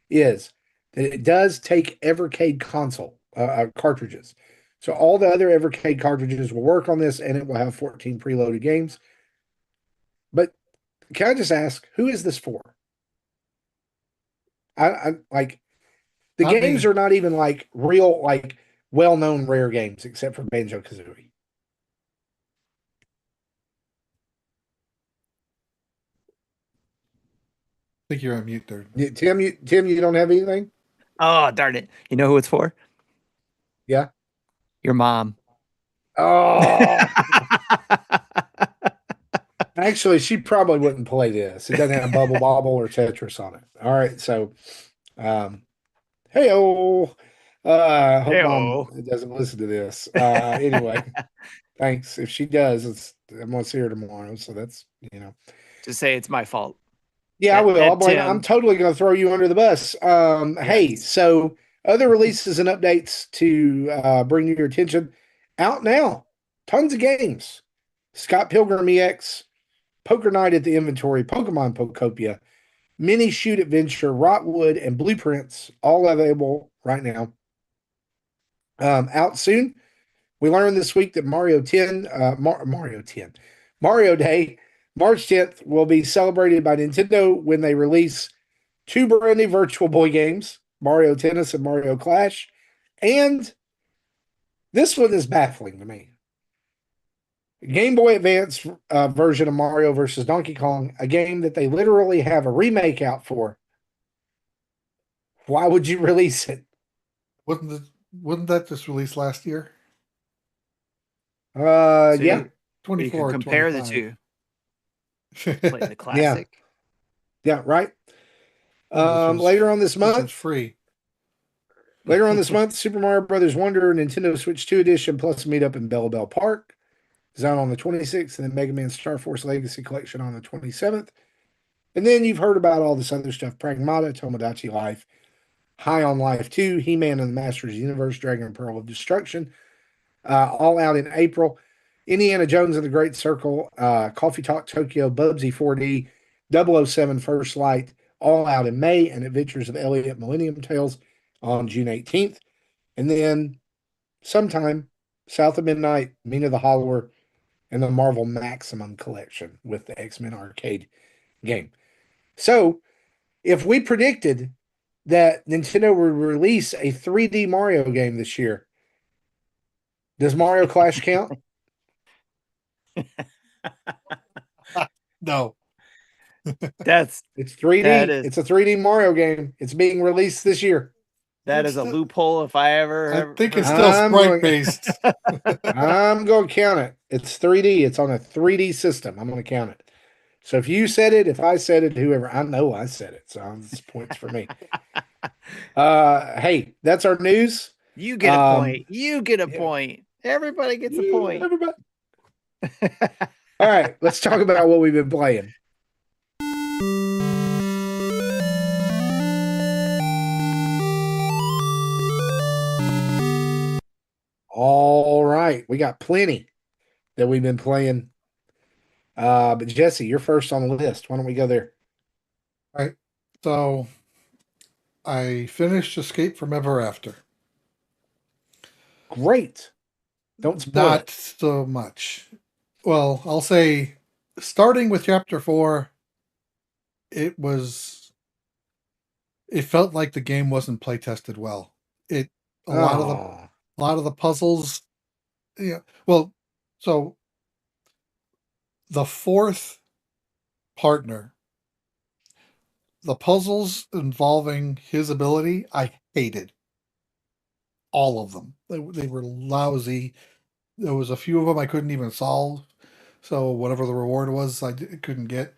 is that it does take Evercade console cartridges. So all the other Evercade cartridges will work on this, and it will have 14 preloaded games. But can I just ask, who is this for? I like the Not games me. are not even like real, like well-known rare games, except for Banjo Kazooie. I think you're on mute there. Tim, you don't have anything? Oh, darn it. You know who it's for? Yeah. Your mom. Oh, actually, she probably wouldn't play this. It doesn't have Bubble Bobble or Tetris on it. All right, so, hey, hope mom Heyo. doesn't listen to this. Anyway, thanks. If she does, I'm gonna see her tomorrow. So that's Just say it's my fault. yeah, I will. I'll blame. I'm Tim. totally gonna throw you under the bus. Hey, Yes. so other releases and updates to bring to your attention out now. Tons of games. Scott Pilgrim EX, Poker Night at the Inventory, Pokemon Pokopia, Minishoot Adventure, Rotwood, and Blueprints, all available right now. Out soon. We learned this week that Mario Day, March 10th, will be celebrated by Nintendo when they release two brand new Virtual Boy games, Mario Tennis and Mario Clash. And this one is baffling to me. Game Boy Advance version of Mario versus Donkey Kong, a game that they literally have a remake out for. Why would you release it? Wasn't that just released last year? Yeah. You can 24 compare the 25. two. Play the classic. Yeah, right. Which Later on this was month, free. Super Mario Brothers Wonder Nintendo Switch 2 Edition plus Meetup in Bell Bell Park is out on the 26th, and then Mega Man Star Force Legacy Collection on the 27th. And then you've heard about all this other stuff: Pragmata, Tomodachi Life, High on Life 2, He-Man and the Masters Universe, Dragon and Pearl of Destruction, all out in April. Indiana Jones and the Great Circle, Coffee Talk Tokyo, Bubsy 4D, 007 First Light, all out in May, and Adventures of Elliot Millennium Tales on June 18th. And then sometime, South of Midnight, Mina the Hollower, and the Marvel Maximum Collection with the X-Men arcade game. So, if we predicted that Nintendo would release a 3D Mario game this year, does Mario Clash count? No. That's It's 3D. That is- It's a 3D Mario game. It's being released this year. that is a loophole if I ever. I think it's heard- still I'm sprite going- based. I'm going to count it. It's 3D. It's on a 3D system. I'm going to count it. So if you said it, if I said it, whoever, I know I said it. So it's points for me. Hey, that's our news. You get a point. You get a point. Everybody gets a point. Everybody. All right, let's talk about what we've been playing. All right, we got plenty that we've been playing. But Jesse, you're first on the list. Why don't we go there? All right. So I finished Escape from Ever After. Great. Don't spoil Not it. so much. Well, I'll say starting with chapter 4, it felt like the game wasn't play tested well. A lot of the puzzles, yeah. Well, so the fourth partner, the puzzles involving his ability, I hated all of them. They were lousy. There was a few of them I couldn't even solve. So whatever the reward was, couldn't get.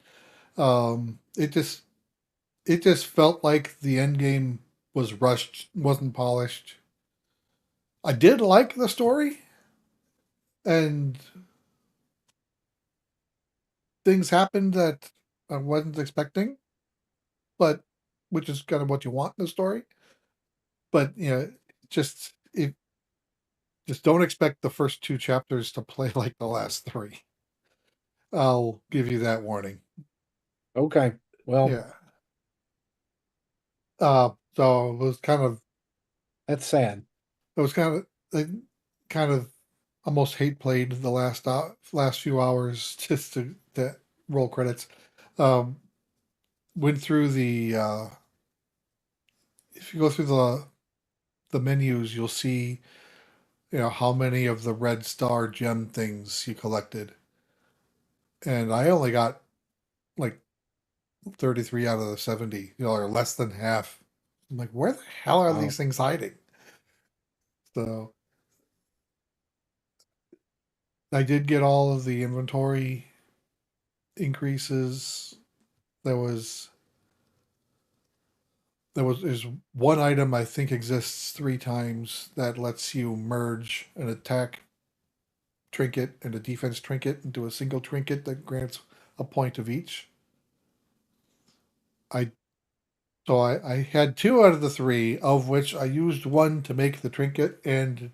It just felt like the end game was rushed, wasn't polished. I did like the story, and things happened that I wasn't expecting, but which is kind of what you want in the story. But just just don't expect the first 2 chapters to play like the last 3. I'll give you that warning. Okay. Well, Yeah. So it was kind of that's sad. I kind of almost hate played the last few hours just to roll credits. Went through if you go through the menus, you'll see how many of the red star gem things you collected, and I only got like 33 out of the 70, or less than half. I'm like, where the hell are Wow. these things hiding? So I did get all of the inventory increases. There was there's one item I think exists 3 times that lets you merge an attack trinket and a defense trinket into a single trinket that grants a point of each. I I had 2 out of the 3, of which I used 1 to make the trinket and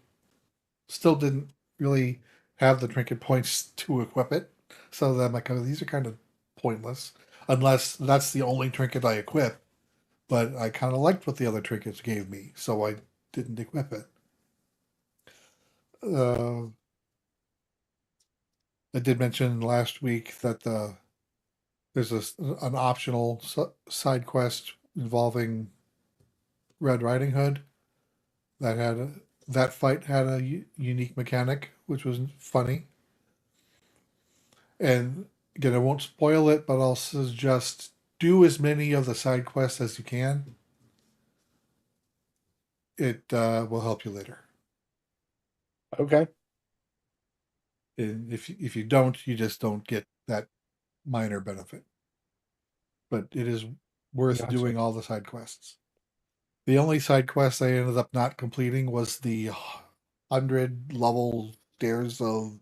still didn't really have the trinket points to equip it. So then I'm like, oh, these are kind of pointless unless that's the only trinket I equip. But I kind of liked what the other trinkets gave me, so I didn't equip it. Uh, I did mention last week that there's an optional side quest involving Red Riding Hood that fight had a unique mechanic, which was funny. And again, I won't spoil it, but I'll suggest do as many of the side quests as you can. It will help you later. Okay. And if you don't, you just don't get that minor benefit. But it is worth Gotcha. doing all the side quests. The only side quest I ended up not completing was the 100 level stairs of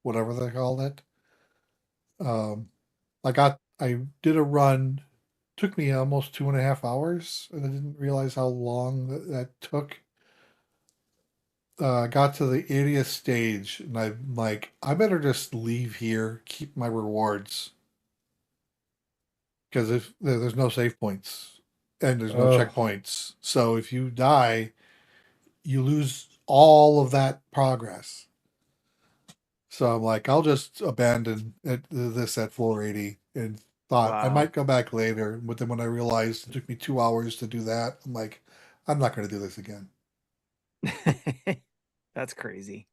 whatever they called it. Um, I did a run, took me almost 2.5 hours, and I didn't realize how long that took. Got to the 80th stage, and I'm like, I better just leave here, keep my rewards, because if there's no save points and there's no Oh, checkpoints, so if you die, you lose all of that progress. So I'm like, I'll just abandon this at floor 80, and thought I Wow. might go back later. But then when I realized it took me 2 hours to do that, I'm like, I'm not going to do this again. That's crazy.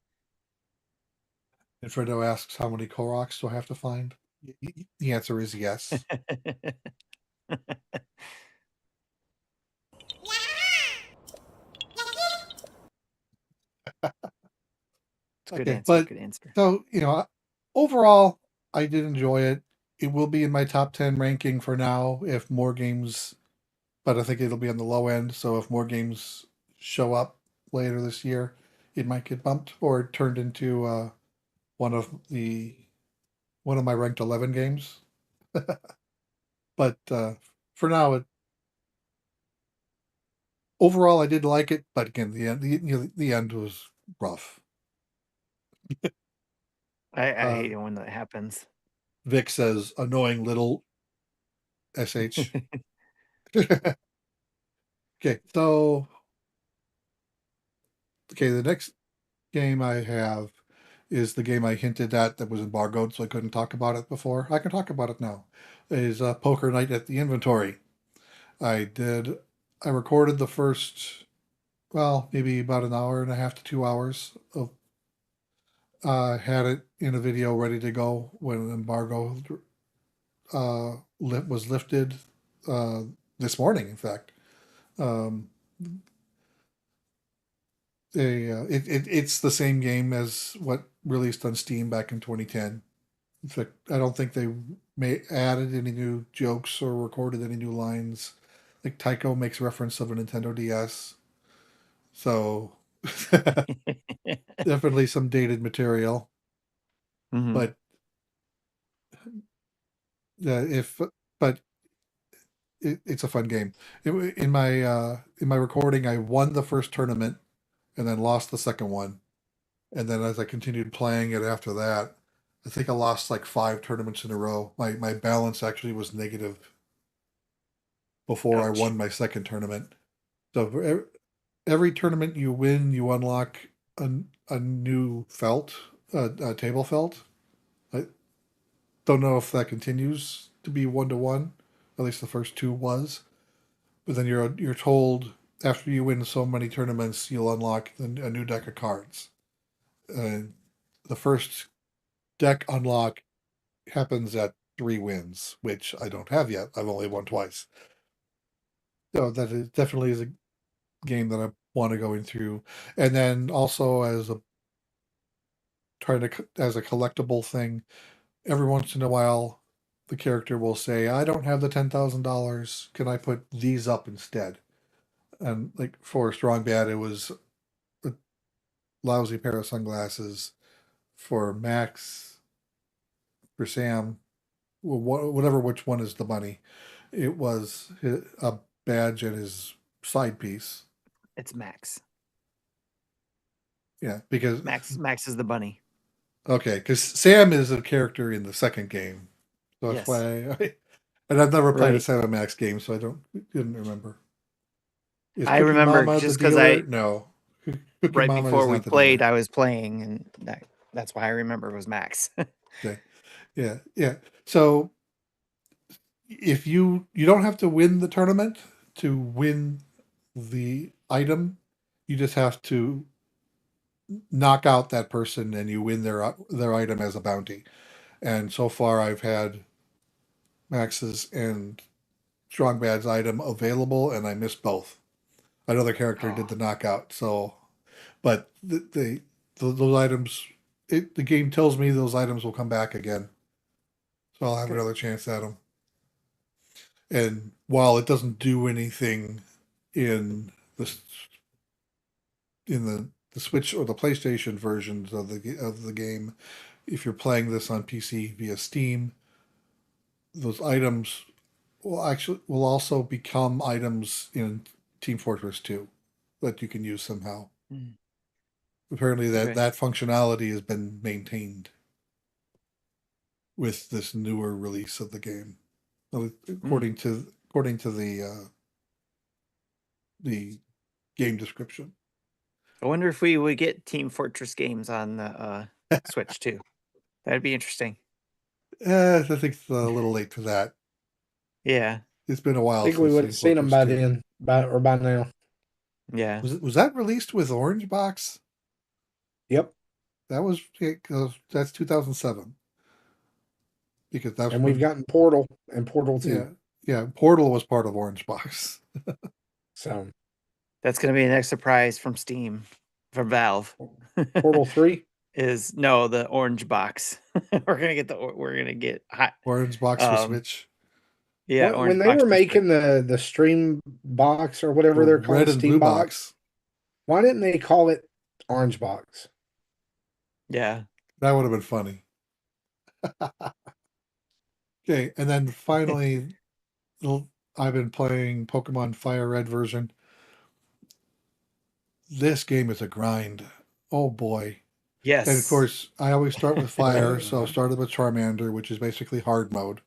And Fredo asks, how many Koroks do I have to find? The answer is yes. It's a good Okay, answer. but Good answer. so overall, I did enjoy it. It will be in my top 10 ranking for now. If more games, but I think it'll be on the low end. So if more games show up later this year, it might get bumped or turned into one of the one of my ranked 11 games. But for now, overall, I did like it. But again, the end was rough. I Uh, hate it when that happens. Vic says, "Annoying little sh." Okay, so the next game I have is the game I hinted at that was embargoed, so I couldn't talk about it before. I can talk about it now. Is Poker Night at the Inventory. I did. I recorded the first, well, maybe about an hour and a half to 2 hours of. Had it in a video ready to go when an embargo was lifted uh, this morning. In fact, um, it's the same game as what released on Steam back in 2010. In fact, I don't think they added any new jokes or recorded any new lines. Like Tycho makes reference of a Nintendo DS, so definitely some dated material. Mhm. But if but it's a fun game. In my recording, I won the first tournament and then lost the second one. And then as I continued playing it after that, I think I lost like 5 tournaments in a row. My balance actually was negative before I Ouch. won my second tournament. So for every tournament you win, you unlock a new felt, a table felt. I don't know if that continues to be 1-to-1. At least the first 2 was. But then you're told after you win so many tournaments, you'll unlock a new deck of cards. And the first deck unlock happens at 3 wins, which I don't have yet. I've only won twice. So that is definitely is a game that I want to go through. And then also as a collectible thing, every once in a while the character will say, I don't have the $10,000. Can I put these up instead? And like for Strong Bad, it was a lousy pair of sunglasses. For Max, for Sam, whatever which one is the money, it was a badge and his side piece. It's Max. Yeah, because Max is the bunny. okay, because Sam is a character in the second game, so that's Yes. why. And I've never played a Right. Sam and Max game, so didn't remember. Is I Cookie remember Mama the just because dealer? No, Cookie right Mama before is we not the played, dealer. I was playing, and that's why I remember it was Max. Okay, yeah. So if you don't have to win the tournament to win the item, you just have to knock out that person and you win their item as a bounty. And so far I've had Max's and Strong Bad's item available and I missed both. Another character did Oh, the knockout, so but those items, the game tells me those items will come back again. So I'll have good. another chance at them. And while it doesn't do anything in the the Switch or the PlayStation versions of the game, if you're playing this on PC via Steam, those items will also become items in Team Fortress 2 that you can use somehow. Mm, Apparently okay. that functionality has been maintained with this newer release of the game. Mm. According to the game description. I wonder if we would get Team Fortress games on the Switch too. That'd be interesting. I think it's a little late for that. Yeah. It's been a I while think we since would have Team seen them Fortress by 2. then, by now. Yeah. Was that released with Orange Box? Yep. That was that's 2007 because that's And we've when gotten Portal and Portal 2. yeah Portal was part of Orange Box. So That's gonna be the next surprise from Steam, from Valve. Portal 3. Is no the orange box. We're gonna get hot. Orange Box for Switch. Yeah, When orange they box were for Switch. making the stream box or The whatever they're calling red and blue Steam box, box. why didn't they call it Orange Box? Yeah. That would have been funny. Okay, and then finally, I've been playing Pokemon FireRed version. This game is a grind. Oh boy. And of Yes. course, I always start with fire, so I Uh, started with Charmander, which is basically hard mode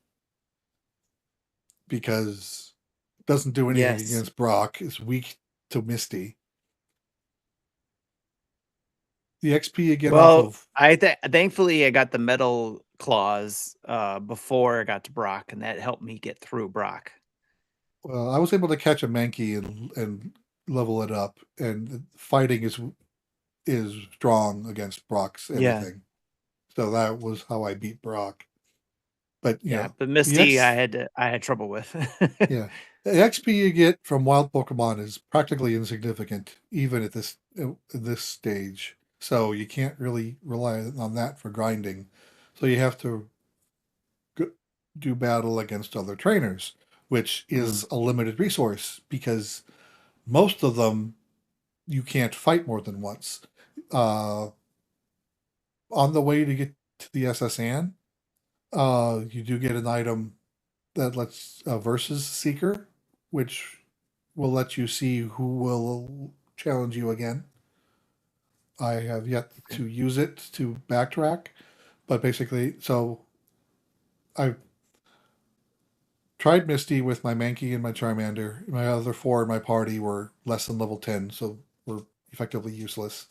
because it doesn't do anything Yes. against Brock. It's weak to Misty. The XP you get off Well, of, thankfully I got the metal claws before I got to Brock, and that helped me get through Brock. well, I was able to catch a Mankey and level it up, and fighting is strong against Brock's Yeah. everything. So that was how I beat Brock. But Yeah. But the Misty I had trouble with. yeah, the XP you get from wild Pokemon is practically insignificant, even at this stage. So you can't really rely on that for grinding. So you have to do battle against other trainers, which is a limited resource because most of them you can't fight more than once. Uh, on the way to get to the SSN, you do get an item that lets versus seeker, which will let you see who will challenge you again. I have yet to use it to backtrack, but basically, so I tried Misty with my Mankey and my Charmander. My other 4 in my party were less than level 10, so were effectively useless.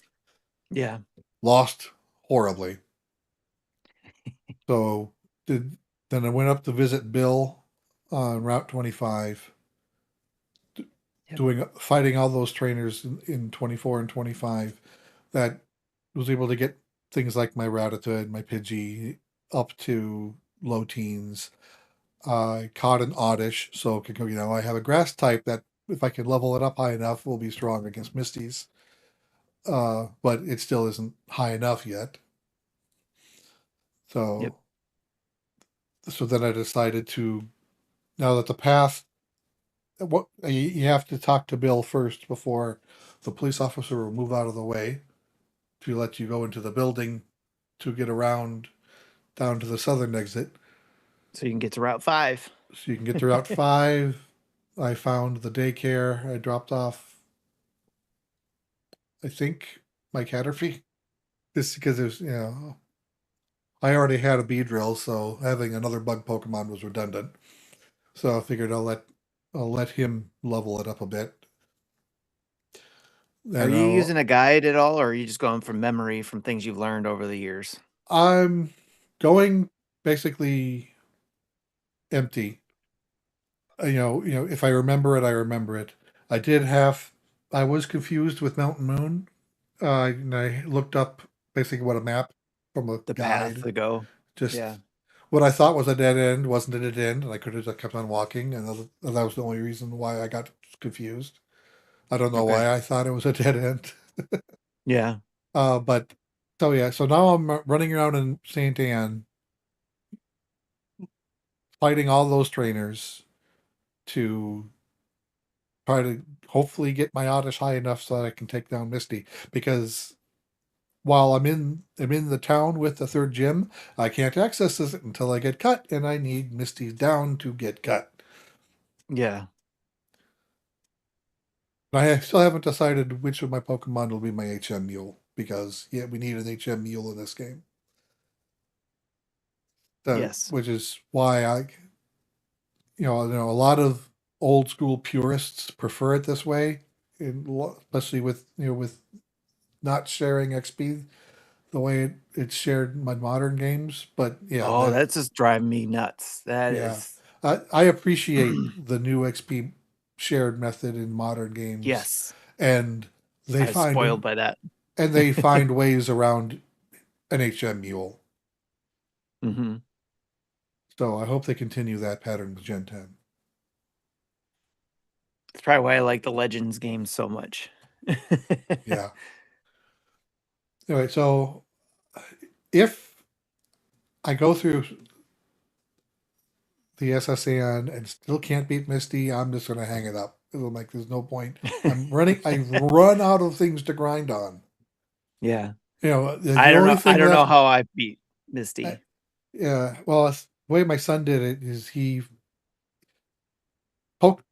Yeah. Lost horribly. So then I went up to visit Bill on Route 25, fighting all those trainers in 24 and 25. That was able to get things like my Rattata and my Pidgey up to low teens. I caught an Oddish, so I have a grass type that if I can level it up high enough, will be strong against Misties. But it still isn't high enough yet. So, so then I decided to, now that the path, what you have to talk to Bill first before the police officer will move out of the way to let you go into the building to get around down to the southern exit. So you can get to Route 5. So you can get to Route 5. I found the daycare. I dropped off, I think, my Caterpie. Just because there's, I already had a Beedrill, so having another bug Pokemon was redundant. So I figured I'll let him level it up a bit. Are you using a guide at all, or are you just going from memory from things you've learned over the years? I'm going basically empty. If I remember it, I remember it. I was confused with Mountain Moon. And I looked up basically what a map from a The guide. path to go. Just what I thought was a dead end wasn't a dead end, and I could have just kept on walking, and that was the only reason why I got confused. I don't know why I thought it was a dead end. Yeah. But so yeah, so now I'm running around in St. Anne, fighting all those trainers to try to hopefully get my Oddish high enough so that I can take down Misty. Because while I'm in the town with the 3rd gym, I can't access it until I get cut, and I need Misty down to get cut. Yeah. I still haven't decided which of my Pokemon will be my HM Mule, because we need an HM Mule in this game. Yes. Which is why a lot of old school purists prefer it this way, especially with not sharing XP the way it's shared in my modern games. But yeah, that's just driving me nuts. That is. I appreciate the new XP shared method in modern games. Yes. And I was spoiled by that. And they find ways around an HM Mule. Mm-hmm. So I hope they continue that pattern with Gen 10. That's probably why I like the Legends games so much. Yeah. Anyway, so if I go through the SSN and still can't beat Misty, I'm just going to hang it up. I'm like, there's no point. I run out of things to grind on. Yeah. I don't know how I beat Misty. Well, the way my son did it is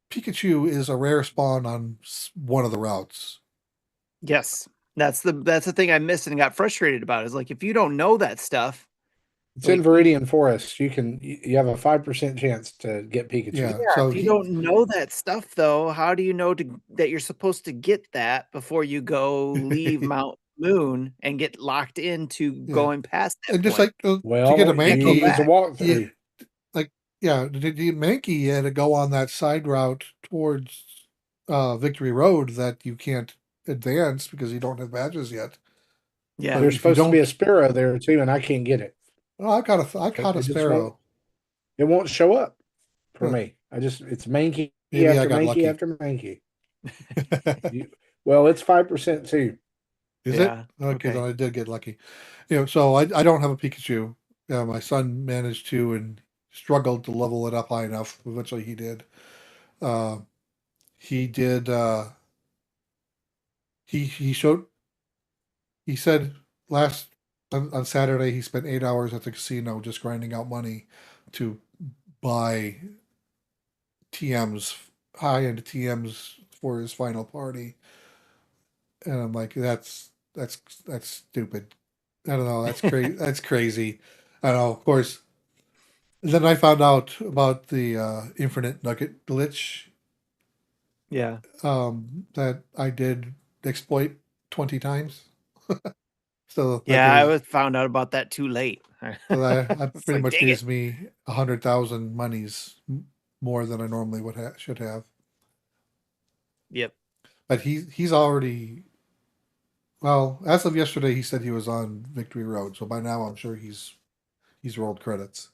Pikachu is a rare spawn on one of the routes. Yes. That's the thing I missed and got frustrated about. Is like, if you don't know that stuff. It's in Viridian Forest. You have a 5% chance to get Pikachu. Yeah. So if you don't know that stuff, though, how do you know that you're supposed to get that before you go leave Mount Moon and get locked into going past that? And just point? to get a Mankey, it's a walkthrough. The Mankey had to go on that side route towards Victory Road that you can't advance because you don't have badges yet. Yeah, there's supposed to be a Sparrow there too, and I can't get it. Oh, I caught a Sparrow. It won't show up for me. It's Mankey after Mankey after Mankey. Well, it's 5% too. Is it? Okay, then I did get lucky. So I don't have a Pikachu. My son managed to and struggled to level it up high enough. Eventually he did. He did. He said on Saturday he spent 8 hours at the casino just grinding out money to buy high-end TMs for his final party. And I'm like, that's that's stupid. I don't know. That's crazy. That's crazy. I don't know. Of course. Then I found out about the infinite nugget glitch Yeah. that I did exploit 20 times. So that Yeah, I gives was found out about that too late. that It's pretty like, much dang it. gives me 100,000 monies more than I normally should have. Yep. But he's already, well, as of yesterday, he said he was on Victory Road. So by now, I'm sure he's rolled credits.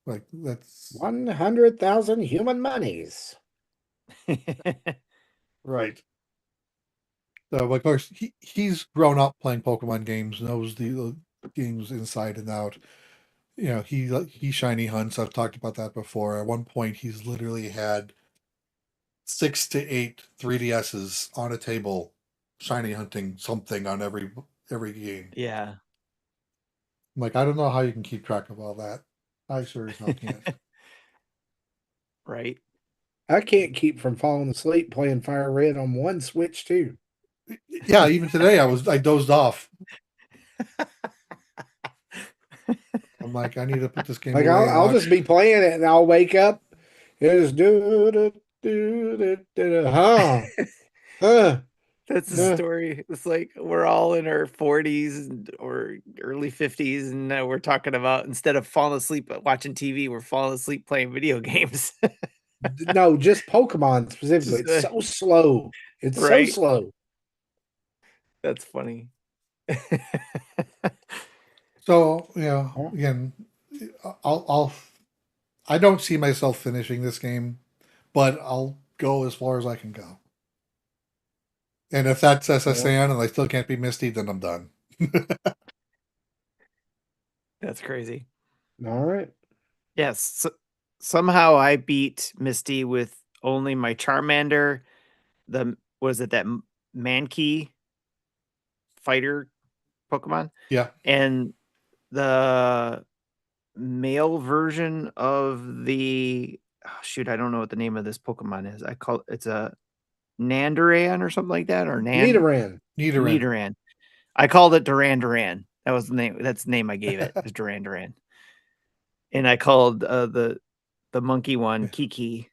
Like that's 100,000 human monies. right. So of course he's grown up playing Pokemon games, knows the games inside and out. You know, he shiny hunts. I've talked about that before. At one point, he's literally had 6 to 8 3DSs on a table, shiny hunting something on every game. Yeah. I'm like, I don't know how you can keep track of all that. I sure as hell can't. Right. I can't keep from falling asleep playing FireRed on one Switch too. Yeah, even today I dozed off. I'm like, I need to put this game Like away and I'll just be watch. playing it and I'll wake up. It is huh, huh, That's the huh. story. It's like we're all in our 40s or early 50s, and now we're talking about instead of falling asleep watching TV, we're falling asleep playing video games. No, just Pokemon specifically. Just, It's so slow. It's so right? slow. That's funny. So yeah, again, I'll I don't see myself finishing this game, but I'll go as far as I can go. And if that's SSN and I still can't be Misty, then I'm done. That's crazy. All right. Yes. Somehow I beat Misty with only my Charmander, was it that Mankey fighter Pokemon, Yeah. and the male version of the oh, shoot, I don't know what the name of this Pokemon is. It's a Nandoran or something like that, or Nidoran. Nidoran. Nidoran. I called it Duran Duran. That was the name. That's the name I gave it. Is Duran Duran. And I called the monkey one Kiki,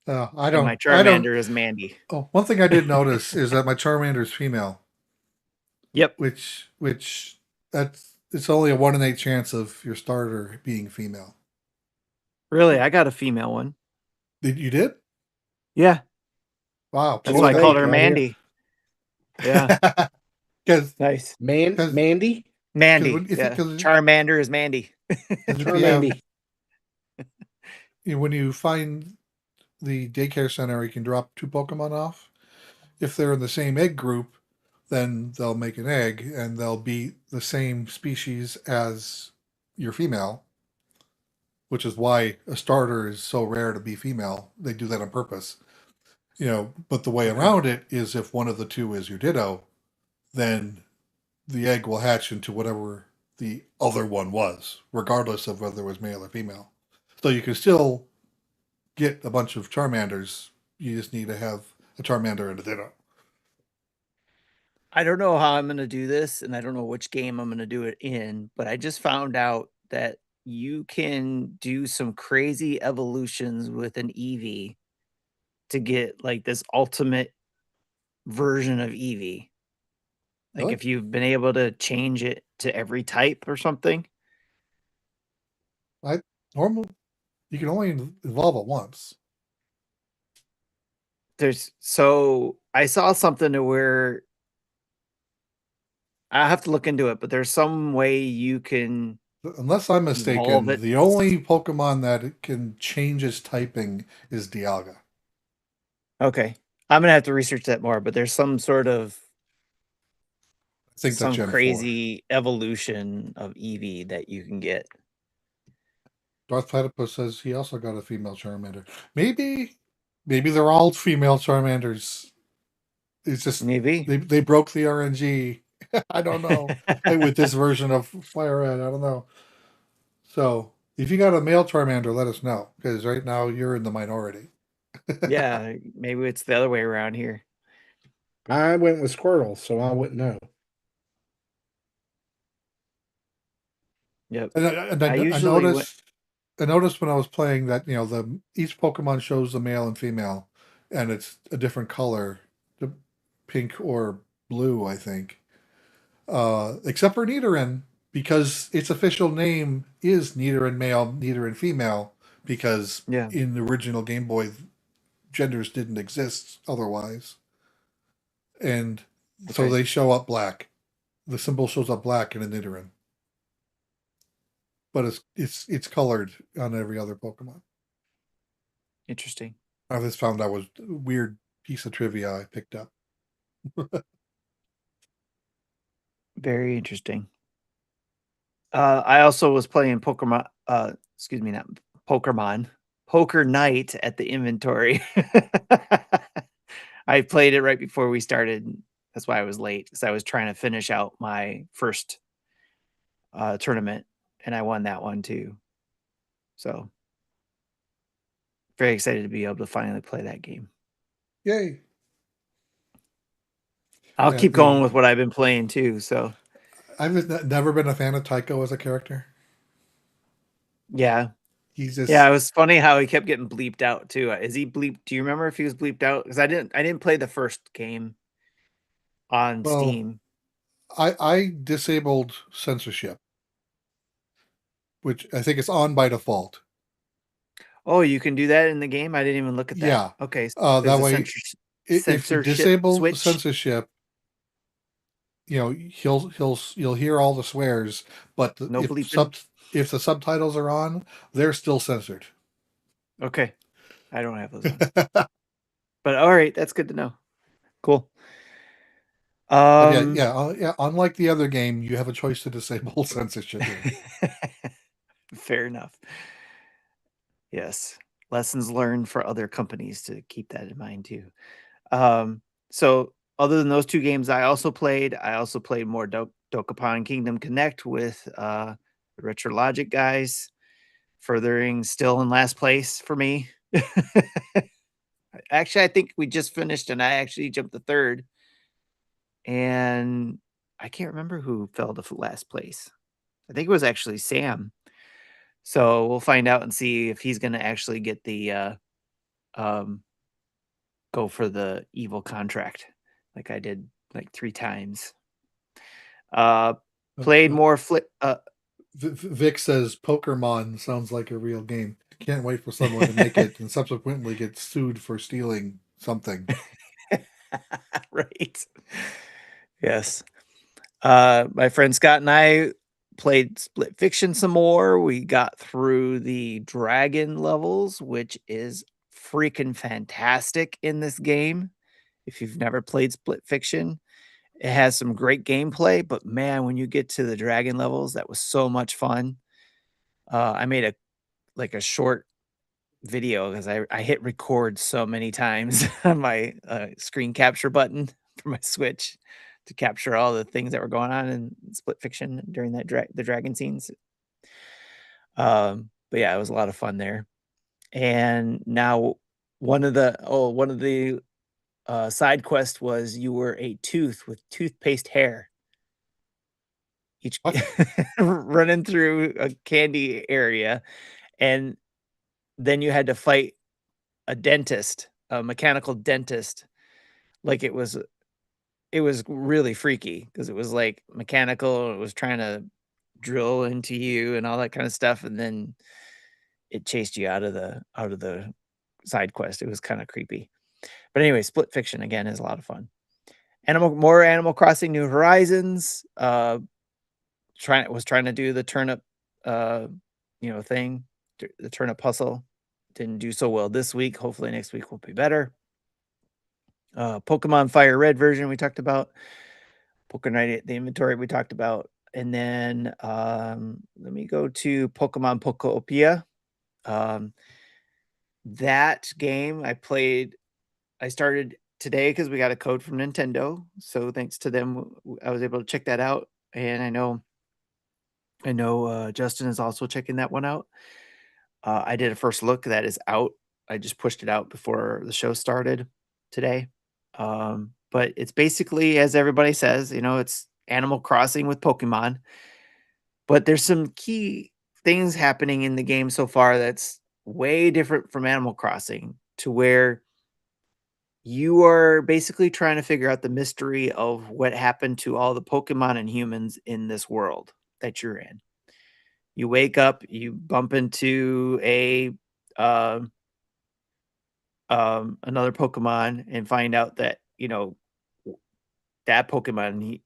I and my I don't. Charmander is Mandy. Oh, one thing I did notice is that my Charmander is female, Yep. which that's it's only a 1 in 8 chance of your starter being female. Really, I got a female one. You did? Yeah. Wow. That's why I called her right Mandy. Yeah. Because Nice. Mandy? Mandy. Yeah. Charmander is Mandy. Charmandy. When you find the daycare center, you can drop 2 Pokemon off. If they're in the same egg group, then they'll make an egg and they'll be the same species as your female, which is why a starter is so rare to be female. They do that on purpose. But the way around it is if one of the two is your Ditto, then the egg will hatch into whatever the other one was, regardless of whether it was male or female. So you can still get a bunch of Charmanders. You just need to have a Charmander and a Ditto. I don't know how I'm going to do this, and I don't know which game I'm going to do it in, but I just found out that you can do some crazy evolutions with an Eevee to get like this ultimate version of Eevee. Like Really? if you've been able to change it to every type or something. Normal, you can only evolve it once. So I saw something to where I have to look into it, but there's some way you can, Unless I'm evolve mistaken, it. the only Pokemon that can change its typing is Dialga. Okay. I'm gonna have to research that more, but there's some sort of I think that's some Gen 4. crazy evolution of Eevee that you can get. Darth Platypus says he also got a female Charmander. Maybe they're all female Charmanders. It's just Maybe. they broke the RNG. I don't know. With this version of FireRed, I don't know. So if you got a male Charmander, let us know, because right now you're in the minority. Yeah, maybe it's the other way around here. I went with Squirtle, so I wouldn't know. Yep. And I I usually went. noticed when I was playing that, each Pokemon shows the male and female, and it's a different color, the pink or blue, I think. Except for Nidoran, because its official name is Nidoran male, Nidoran female, because Yeah. in the original Game Boy, genders didn't exist otherwise. And so Okay. they show up black. The symbol shows up black in a Nidoran. But it's colored on every other Pokemon. Interesting. I just found that was a weird piece of trivia I picked up. Very interesting. I also was playing Pokemon. Excuse me, not Pokemon. Poker Night at the inventory. I played it right before we started. That's why I was late, because I was trying to finish out my first tournament, and I won that one too. So very excited to be able to finally play that game. Yay! I'll Yeah, keep going with what I've been playing too. So I've never been a fan of Tycho as a character. yeah. He's just Yeah, it was funny how he kept getting bleeped out too. Is he bleeped? Do you remember if he was bleeped out? Because I didn't play the first game on well. Steam. I disabled censorship, which I think is on by default. Oh, you can do that in the game? I didn't even look at that. Yeah. Okay, so there's That a way, if you censorship disable switch. censorship, you'll hear all the swears, but No bleeping. if the subtitles are on, they're still censored. Okay, I don't have those on. But all right, that's good to know. Cool. Yeah. Unlike the other game, you have a choice to disable censorship here. Fair enough. Yes. Lessons learned for other companies to keep that in mind too. So other than those two games I also played more Dokapon Kingdom Connect with the Retro Logic guys, furthering still in last place for me. Actually, I think we just finished and I actually jumped to third. And I can't remember who fell to last place. I think it was actually Sam. So we'll find out and see if he's going to actually get the um, go for the evil contract like I did like 3 times. Played more flip. Vic says Pokemon sounds like a real game. Can't wait for someone to make it and subsequently get sued for stealing something. Right. Yes. My friend Scott and I played Split Fiction some more. We got through the dragon levels, which is freaking fantastic in this game. If you've never played Split Fiction, it has some great gameplay, but man, when you get to the dragon levels, that was so much fun. I made a short video because I hit record so many times on my screen capture button for my Switch to capture all the things that were going on in Split Fiction during that the dragon scenes. But yeah, it was a lot of fun there. And now one of the side quests was you were a tooth with toothpaste hair. Each What? running through a candy area, and then you had to fight a dentist, a mechanical dentist. Like it was really freaky because it was like mechanical. It was trying to drill into you and all that kind of stuff, and then it chased you out of the side quest. It was kind of creepy. But anyway, Split Fiction again is a lot of fun. Animal Crossing New Horizons. Trying to do the turnip thing, the turnip puzzle. Didn't do so well this week. Hopefully next week will be better. Pokemon FireRed version we talked about. Pokemon the inventory we talked about. And then let me go to Pokemon Pokopia. That game I started today because we got a code from Nintendo. So thanks to them, I was able to check that out. And I know Justin is also checking that one out. I did a first look that is out. I just pushed it out before the show started today. But it's basically, as everybody says, it's Animal Crossing with Pokemon. But there's some key things happening in the game so far that's way different from Animal Crossing, to where you are basically trying to figure out the mystery of what happened to all the Pokemon and humans in this world that you're in. You wake up, you bump into a uh, another Pokemon and find out that, that Pokemon,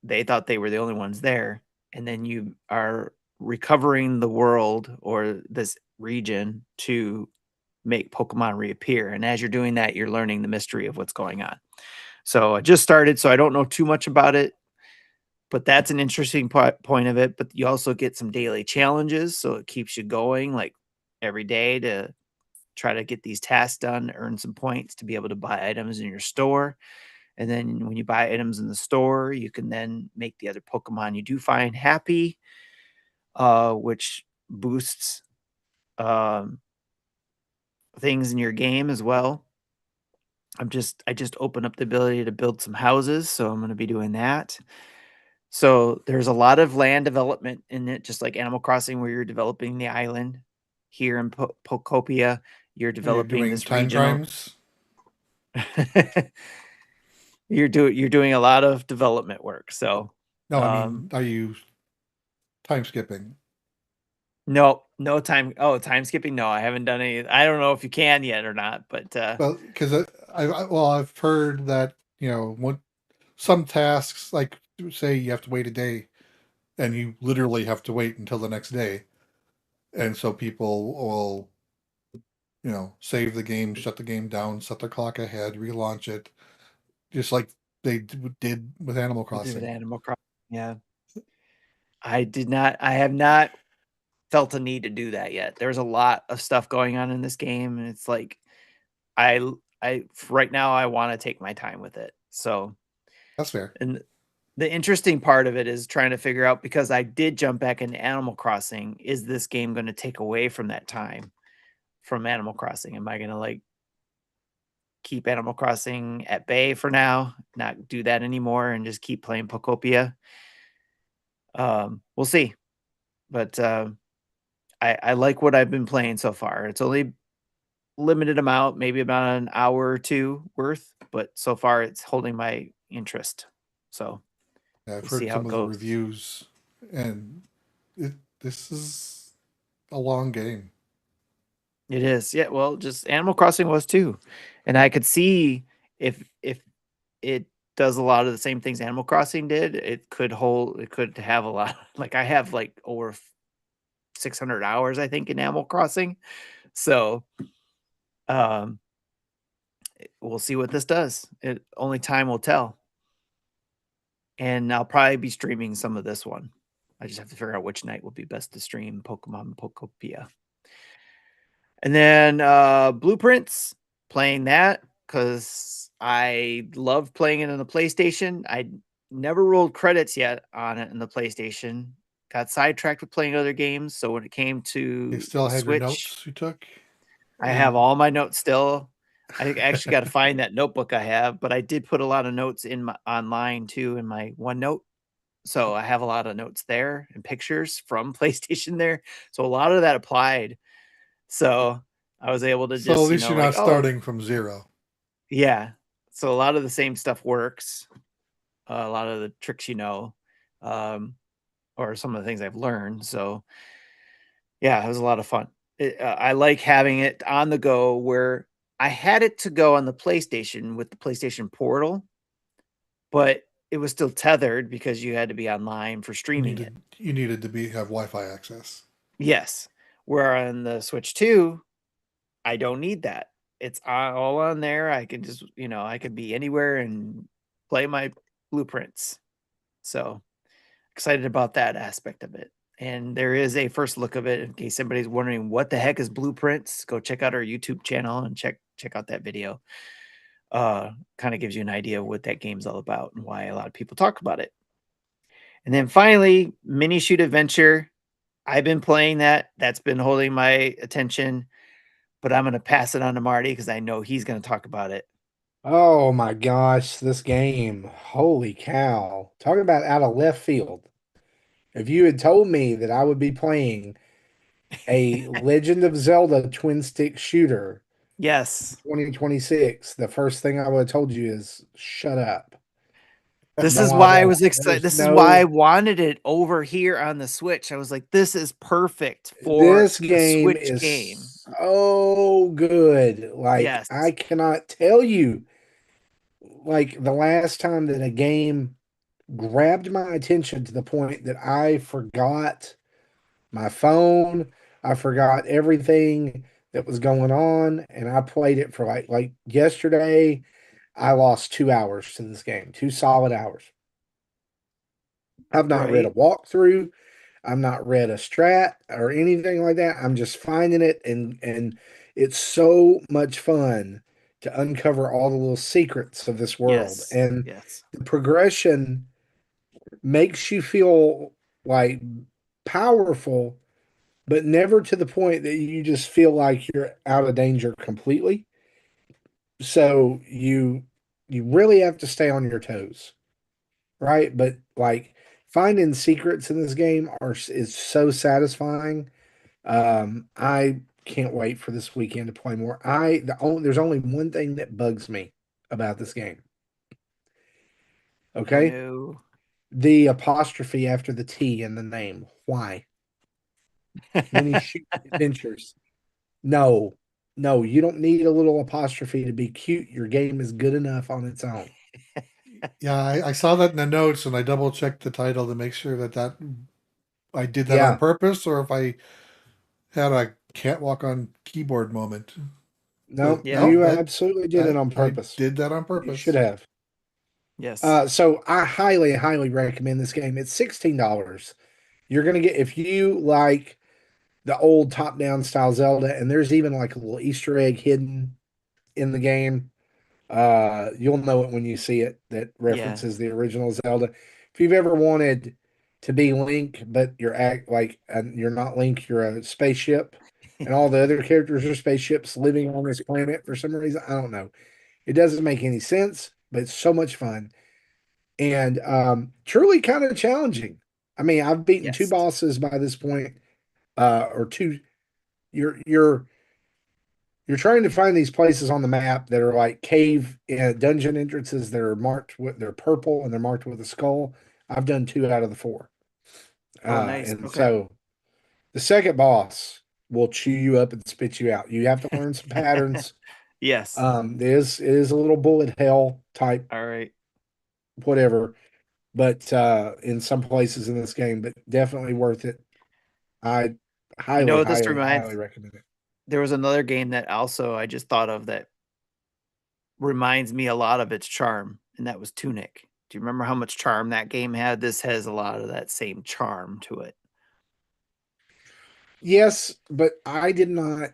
they thought they were the only ones there. And then you are recovering the world or this region to make Pokemon reappear. And as you're doing that, you're learning the mystery of what's going on. So I just started, so I don't know too much about it, but that's an interesting point of it. But you also get some daily challenges, so it keeps you going like every day to try to get these tasks done, earn some points to be able to buy items in your store. And then when you buy items in the store, you can then make the other Pokemon you do find happy, which boosts um, things in your game as well. I just opened up the ability to build some houses, so I'm going to be doing that. So there's a lot of land development in it, just like Animal Crossing, where you're developing the island. Here in Pokopia, you're And you're developing doing this time regional. crimes. You're doing a lot of development work. So No, I mean, um, are you time skipping? no time. Oh, time skipping. No, I haven't done any. I don't know if you can yet or not, but Well, because I've heard that some tasks, like say you have to wait a day, and you literally have to wait until the next day, and so people will save the game, shut the game down, set their clock ahead, relaunch it, just like they did with Animal we did with Crossing. Animal Crossing. Yeah, I did not. I have not felt a need to do that yet. There's a lot of stuff going on in this game, and it's like right now I want to take my time with it. So, That's fair. and the interesting part of it is trying to figure out, because I did jump back into Animal Crossing, is this game going to take away from that time from Animal Crossing? Am I going to like keep Animal Crossing at bay for now, not do that anymore, and just keep playing Pokopia? We'll see. But I like what I've been playing so far. It's only limited amount, maybe about an hour or two worth, but so far it's holding my interest. So I've we'll see heard how some it of the goes. reviews, and this is a long game. It is. Yeah, well, just Animal Crossing was too. And I could see if it does a lot of the same things Animal Crossing did, it could have a lot. Like I have like over 600 hours I think in Animal Crossing. So, um we'll see what this does. It only time will tell. And I'll probably be streaming some of this one. I just have to figure out which night will be best to stream Pokemon Pokopia. And then Blueprints, playing that because I love playing it on the PlayStation. I never rolled credits yet on it in the PlayStation. Got sidetracked with playing other games. So when it came You to still the have your Switch, notes you took? I Or have you... all my notes still. I actually got to find that notebook I have, but I did put a lot of notes in my online too in my OneNote. So I have a lot of notes there and pictures from PlayStation there. So a lot of that applied. So I was able to So at just, least you're like, not oh, starting from zero. yeah. So a lot of the same stuff works. A lot of the tricks, um, or some of the things I've learned. So yeah, it was a lot of fun. I like having it on the go, where I had it to go on the PlayStation with the PlayStation Portal, but it was still tethered because you had to be online for streaming it. You needed to have Wi-Fi access. Yes. Where on the Switch 2, I don't need that. It's all on there. I can just, I could be anywhere and play my blueprints. So excited about that aspect of it. And there is a first look of it in case somebody's wondering what the heck is blueprints. Go check out our YouTube channel and check out that video. Kind of gives you an idea of what that game's all about and why a lot of people talk about it. And then finally, Minishoot Adventure. I've been playing that. That's been holding my attention, but I'm going to pass it on to Marty because I know he's going to talk about it. Oh my gosh, this game. Holy cow. Talking about out of left field. If you had told me that I would be playing a Legend of Zelda twin stick shooter Yes. 2026, the first thing I would have told you is shut up. This No, is I why I won't. was excited. There's This is why I no wanted it over here on the Switch. I was like, this is perfect for This a game Switch is game. so good. Like Yes. I cannot tell you like the last time that a game grabbed my attention to the point that I forgot my phone, I forgot everything that was going on, and I played it for like yesterday. I lost 2 hours to this game, 2 solid hours. I've not read a Right? walkthrough. I've not read a strat or anything like that. I'm just finding it, and it's so much fun to uncover all the little secrets of this world. Yes. And Yes. the progression makes you feel like powerful, but never to the point that you just feel like you're out of danger completely. So you really have to stay on your toes, right? But like finding secrets in this game is so satisfying. I can't wait for this weekend to play more. There's only one thing that bugs me about this game. Oh Okay, no. the apostrophe after the T in the name. Why? Minishoot Adventures. No, no, you don't need a little apostrophe to be cute. Your game is good enough on its own. Yeah, I saw that in the notes and I double checked the title to make sure that I did that on Yeah, purpose or if I had a can't walk on keyboard moment. no, But Yeah. no, you that absolutely did it I on I purpose. did that on You should purpose. have. Yes. So I highly, highly recommend this game. It's $16. You're gonna get if you like the old top-down style Zelda, and there's even like a little Easter egg hidden in the game. You'll know it when you see it that Yeah. references the original Zelda. If you've ever wanted to be Link, but you're not Link, you're a spaceship, and all the other characters are spaceships living on this planet for some reason. I don't know. It doesn't make any sense, but it's so much fun and truly kind of challenging. I mean, I've beaten two Yes. bosses by this point, or two. You're you're trying to find these places on the map that are like cave dungeon entrances that are marked with they're purple and they're marked with a skull. I've done two out of the four, Oh, nice. and Okay. so the second boss will chew you up and spit you out. You have to learn some patterns. Yes. It is a little bullet hell type All right. whatever, but in some places in this game, but definitely worth it. I You know highly, what this highly, reminds? highly recommend it. There was another game that also I just thought of that reminds me a lot of its charm, and that was Tunic. Do you remember how much charm that game had? This has a lot of that same charm to it. Yes, but I did not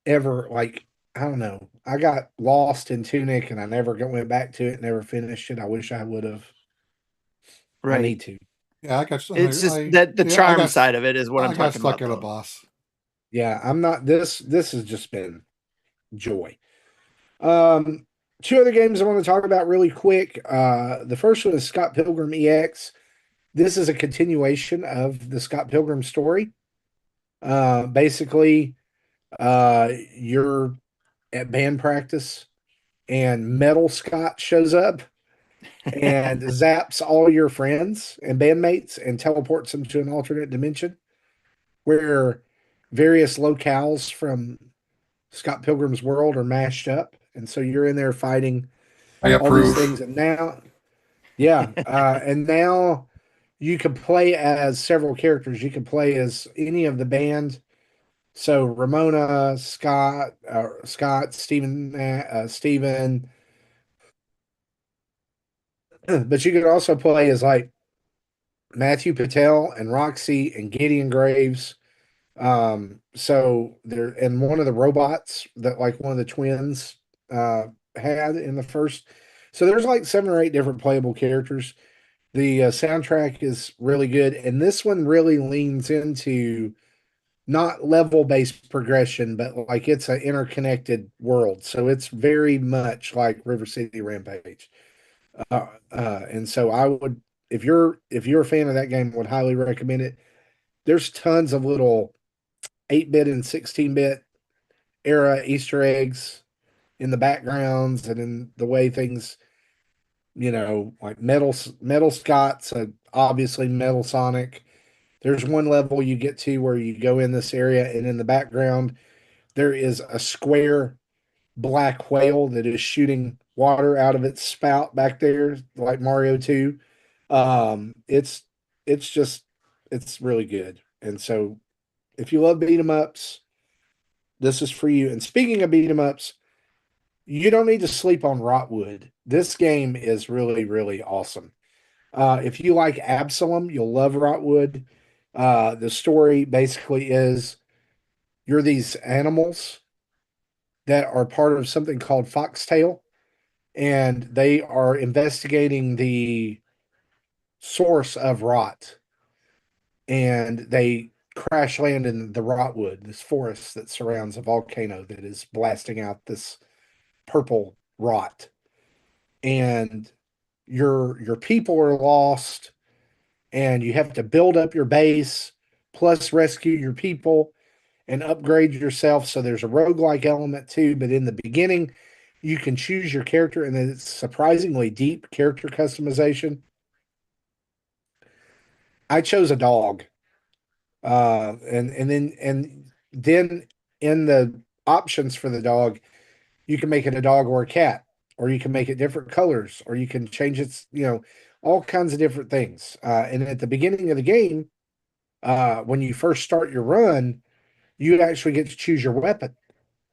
ever like I don't know. I got lost in Tunic and I never went back to it, never finished it. I wish I would have. I Right. need to. Yeah, I got It's just I that the yeah, I charm got side of it is what I'm I got talking stuck about, at a though. boss. Yeah, I'm not this has just been joy. Um Two other games I want to talk about really quick. The first one is Scott Pilgrim EX. This is a continuation of the Scott Pilgrim story. Basically, you're at band practice and Metal Scott shows up and zaps all your friends and bandmates and teleports them to an alternate dimension where various locales from Scott Pilgrim's world are mashed up. And so you're in there fighting I all these approve. things. And now, yeah, and now you can play as several characters. You can play as any of the band. So Ramona, Scott, Steven, but you could also play as like Matthew Patel and Roxy and Gideon Graves. So there, and one of the robots that like one of the twins had in the first. So there's like 7 or 8 different playable characters. The soundtrack is really good, and this one really leans into not level based progression, but like it's an interconnected world. So it's very much like River City Rampage. And so if you're a fan of that game, would highly recommend it. There's tons of little 8-bit and 16-bit era Easter eggs in the backgrounds and in the way things, like Metal Scott's obviously Metal Sonic. There's one level you get to where you go in this area, and in the background there is a square black whale that is shooting water out of its spout back there, like Mario 2. It's it's really good. And so if you love beat 'em ups, this is for you. And speaking of beat 'em ups, you don't need to sleep on Rotwood. This game is really, really awesome. If you like Absalom, you'll love Rotwood. The story basically is you're these animals that are part of something called Foxtail, and they are investigating the source of rot. And they crash land in the Rotwood, this forest that surrounds a volcano that is blasting out this purple rot. And your people are lost, and you have to build up your base, plus rescue your people and upgrade yourself. So there's a roguelike element too, but in the beginning, you can choose your character, and it's surprisingly deep character customization. I chose a dog. And then in the options for the dog, you can make it a dog or a cat, or you can make it different colors, or you can change its, all kinds of different things. And at the beginning of the game, when you first start your run, you actually get to choose your weapon.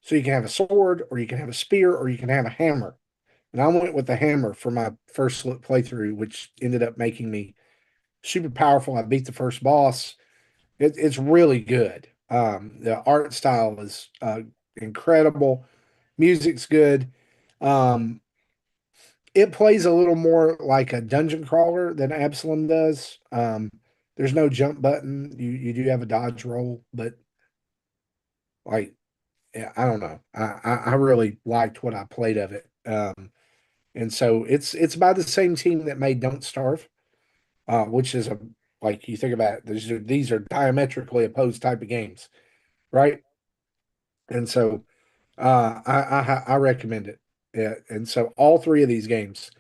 So you can have a sword, or you can have a spear, or you can have a hammer. And I went with the hammer for my first playthrough, which ended up making me super powerful. I beat the first boss. It's really good. The art style is incredible. Music's good. It plays a little more like a dungeon crawler than Absalom does. There's no jump button. You do have a dodge roll, but like, yeah, I don't know. I really liked what I played of it. And so it's by the same team that made Don't Starve, which is like you think about it, these are diametrically opposed type of games, right? And so I recommend it. Yeah, and so all three of these games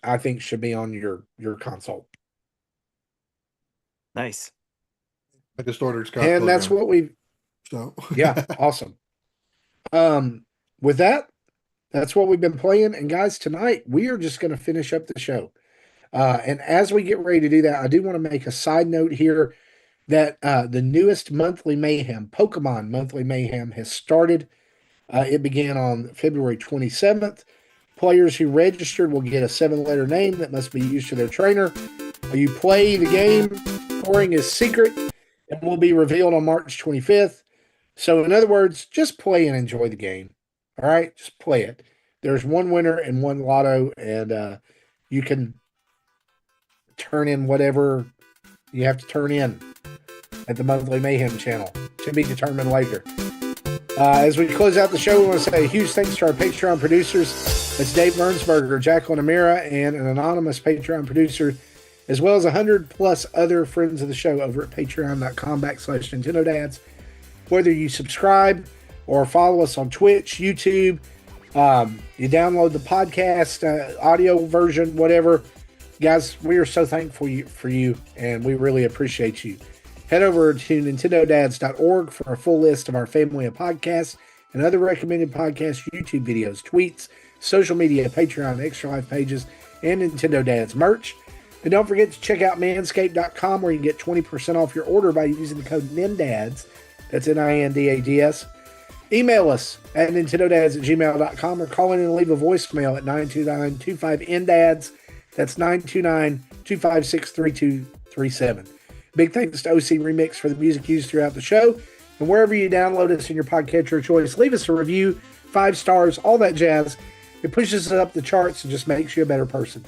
I think should be on your console. Nice. I just ordered Scott And that's Pilgrim, what we've so yeah, awesome. With that, that's what we've been playing. And guys, tonight we are just going to finish up the show. And as we get ready to do that, I do want to make a side note here that the newest monthly mayhem, Pokemon Monthly Mayhem, has started. It began on February 27th. Players who registered will get a 7-letter name that must be used to their trainer. You play the game. Scoring is secret and will be revealed on March 25th. So, in other words, just play and enjoy the game. All right? Just play it. There's one winner and one lotto, and you can turn in whatever you have to turn in at the Monthly Mayhem channel. To be determined later. As we close out the show, we want to say a huge thanks to our Patreon producers. It's Dave Mernsberger, Jacqueline Amira, and an anonymous Patreon producer, as well as 100+ other friends of the show over at patreon.com/Nintendo Dads. Whether you subscribe or follow us on Twitch, YouTube, you download the podcast, audio version, whatever. Guys, we are so thankful for you, and we really appreciate you. Head over to nintendodads.org for a full list of our family of podcasts and other recommended podcast YouTube videos, tweets, social media, Patreon, Extra Life pages, and Nintendo Dads merch. And don't forget to check out manscaped.com where you can get 20% off your order by using the code NINDADS. That's NINDADS. Email us at nintendodads@gmail.com or call in and leave a voicemail at 929-25-NDADS. That's 929-256-3237. Big thanks to OC Remix for the music used throughout the show. And wherever you download us in your podcatcher of choice, leave us a review, 5 stars, all that jazz. It pushes us up the charts and just makes you a better person.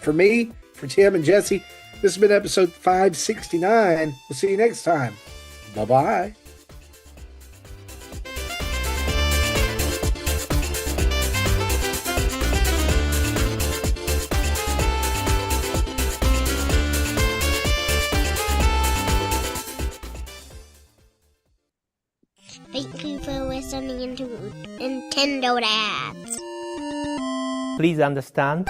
For me, for Tim and Jesse, this has been episode 569. We'll see you next time. Bye-bye. Thank you for listening to Nintendo Dads. Please understand,